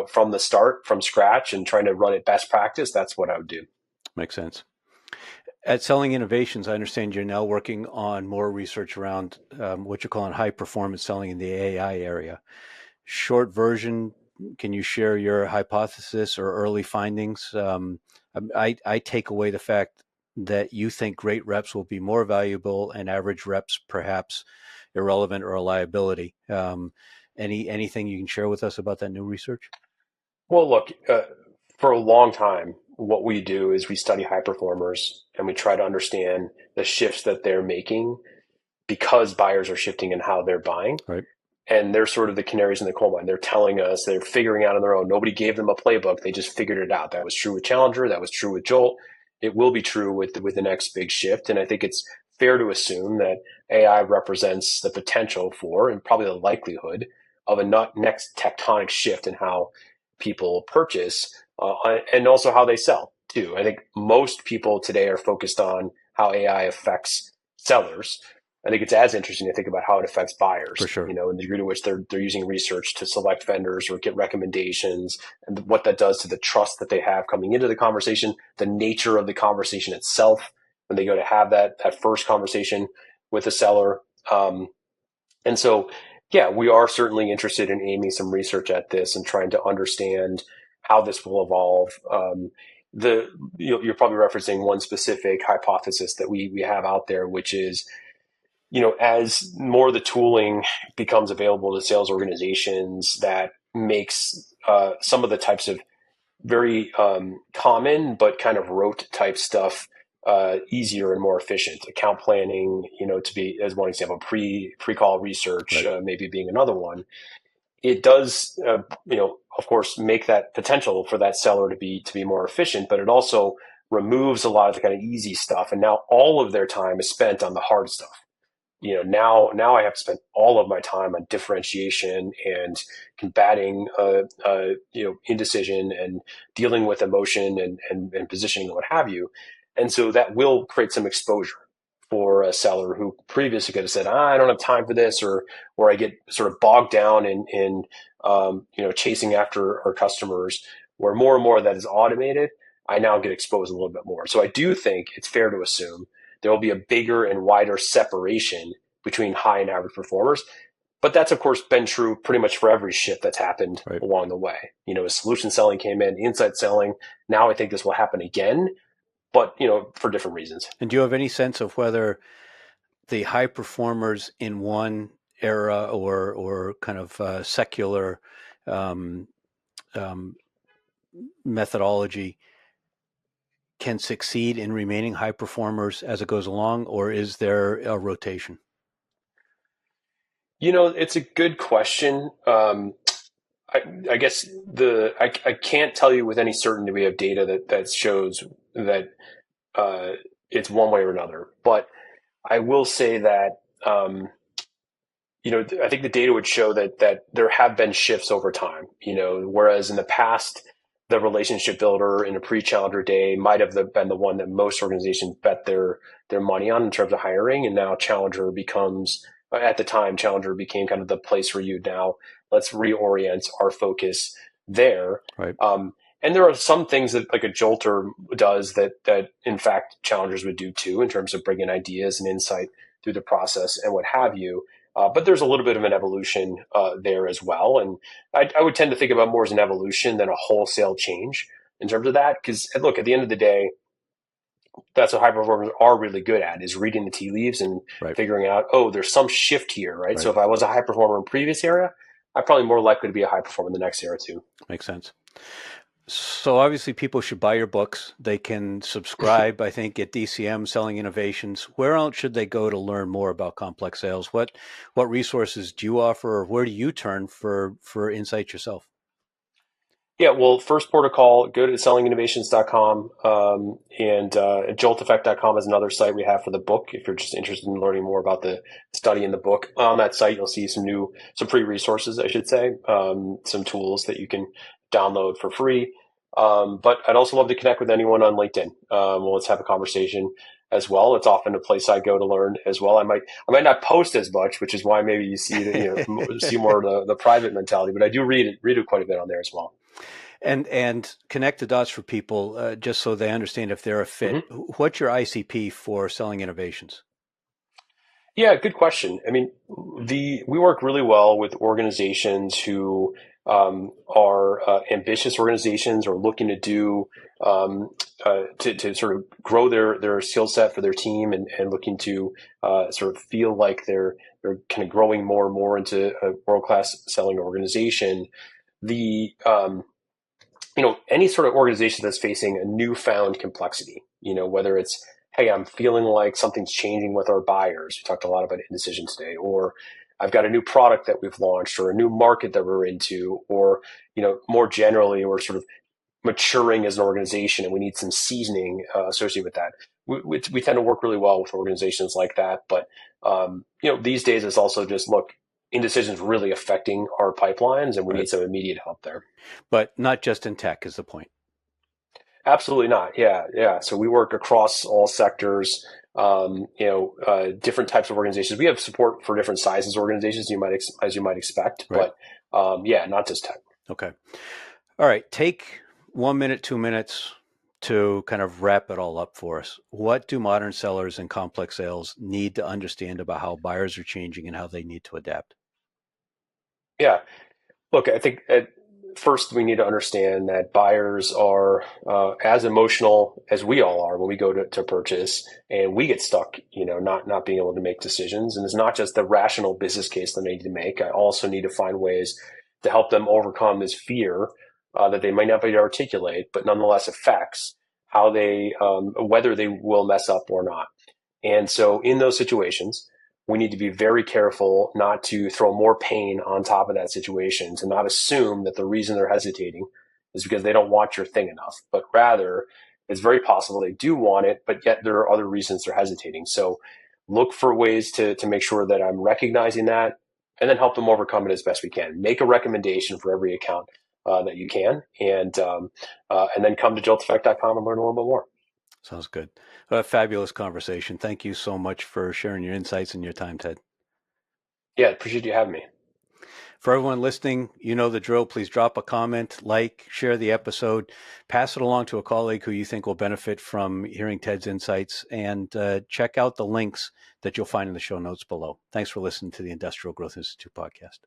from the start, from scratch and trying to run it best practice, that's what I would do. Makes sense. At Selling Innovations, I understand you're now working on more research around what you're calling high performance selling in the AI area. Short version, can you share your hypothesis or early findings? I take away the fact that you think great reps will be more valuable and average reps perhaps irrelevant or a liability. Anything you can share with us about that new research? Well, look, for a long time, what we do is we study high performers and we try to understand the shifts that they're making because buyers are shifting in how they're buying. Right. And they're sort of the canaries in the coal mine. They're telling us they're figuring out on their own. Nobody gave them a playbook. They just figured it out. That was true with Challenger. That was true with Jolt. It will be true with the next big shift. And I think it's fair to assume that AI represents the potential for and probably the likelihood of a next tectonic shift in how people purchase and also how they sell too. I think most people today are focused on how AI affects sellers. I think it's as interesting to think about how it affects For buyers, sure. and the degree to which they're using research to select vendors or get recommendations, and what that does to the trust that they have coming into the conversation, the nature of the conversation itself when they go to have that first conversation with a seller. And so, yeah, we are certainly interested in aiming some research at this and trying to understand how this will evolve. You're probably referencing one specific hypothesis that we have out there, which is as more of the tooling becomes available to sales organizations, that makes some of the types of very common but kind of rote type stuff easier and more efficient. Account planning, to be as one example, pre-call research, Right. maybe being another one. It does, of course, make that potential for that seller to be more efficient, but it also removes a lot of the kind of easy stuff, and now all of their time is spent on the hard stuff. Now I have to spend all of my time on differentiation and combating indecision and dealing with emotion and positioning and what have you. And so that will create some exposure for a seller who previously could have said, I don't have time for this, or I get sort of bogged down in chasing after our customers, where more and more of that is automated. I now get exposed a little bit more. So I do think it's fair to assume there will be a bigger and wider separation between high and average performers. But that's, of course, been true pretty much for every shift that's happened Right. along the way. As solution selling came in, insight selling, now I think this will happen again, but, for different reasons. And do you have any sense of whether the high performers in one era or kind of secular um, um, methodology can succeed in remaining high performers as it goes along, or is there a rotation? It's a good question. I guess I can't tell you with any certainty we have data that shows that it's one way or another. But I will say that I think the data would show that there have been shifts over time. Whereas in the past, the relationship builder in a pre-Challenger day might have been the one that most organizations bet their money on in terms of hiring, and now Challenger becomes at the time Challenger became kind of the place for you. Now let's reorient our focus there. Right. And there are some things that like a Jolter does that in fact Challengers would do too, in terms of bringing ideas and insight through the process and what have you. But there's a little bit of an evolution there as well. And I would tend to think about more as an evolution than a wholesale change in terms of that. Because look, at the end of the day, that's what high performers are really good at, is reading the tea leaves and Right. figuring out, oh, there's some shift here, right? So Right. if I was a high performer in previous era, I'm probably more likely to be a high performer in the next era too. Makes sense. So obviously people should buy your books. They can subscribe, I think, at DCM Selling Innovations. Where else should they go to learn more about complex sales? What resources do you offer, or where do you turn for insight yourself? Yeah, well, first port of call, go to sellinginnovations.com, and jolteffect.com is another site we have for the book. If you're just interested in learning more about the study in the book, on that site, you'll see some free resources, I should say, some tools that you can download for free. But I'd also love to connect with anyone on LinkedIn. Well, let's have a conversation. as well. It's often a place I go to learn as well. I might not post as much, which is why maybe you see see more of the private mentality. But I do read it quite a bit on there as well. And connect the dots for people just so they understand if they're a fit. Mm-hmm. What's your ICP for selling innovations? Yeah, good question. I mean, we work really well with organizations who are ambitious organizations or looking to do to sort of grow their skill set for their team and looking to sort of feel like they're kind of growing more and more into a world-class selling organization. The any sort of organization that's facing a newfound complexity, whether it's, hey, I'm feeling like something's changing with our buyers. We talked a lot about indecision today, or I've got a new product that we've launched or a new market that we're into, or, more generally, we're sort of maturing as an organization and we need some seasoning associated with that. We tend to work really well with organizations like that. But, these days it's also just, look, indecision is really affecting our pipelines and we need some immediate help there. But not just in tech is the point. Absolutely not. Yeah. So we work across all sectors, different types of organizations. We have support for different sizes organizations, as you might expect, Right. But not just tech. Okay. All right. Take 1 minute, 2 minutes to kind of wrap it all up for us. What do modern sellers and complex sales need to understand about how buyers are changing and how they need to adapt? Yeah. Look, I think at first we need to understand that buyers are as emotional as we all are when we go to purchase, and we get stuck, not being able to make decisions. And it's not just the rational business case that they need to make. I also need to find ways to help them overcome this fear that they might not be able to articulate, but nonetheless affects how whether they will mess up or not. And so in those situations, we need to be very careful not to throw more pain on top of that situation, to not assume that the reason they're hesitating is because they don't want your thing enough, but rather it's very possible they do want it, but yet there are other reasons they're hesitating. So look for ways to make sure that I'm recognizing that and then help them overcome it as best we can. Make a recommendation for every account that you can, and then come to jolteffect.com and learn a little bit more. Sounds good. A fabulous conversation. Thank you so much for sharing your insights and your time, Ted. Yeah, appreciate you having me. For everyone listening, you know the drill. Please drop a comment, share the episode, pass it along to a colleague who you think will benefit from hearing Ted's insights, and check out the links that you'll find in the show notes below. Thanks for listening to the Industrial Growth Institute podcast.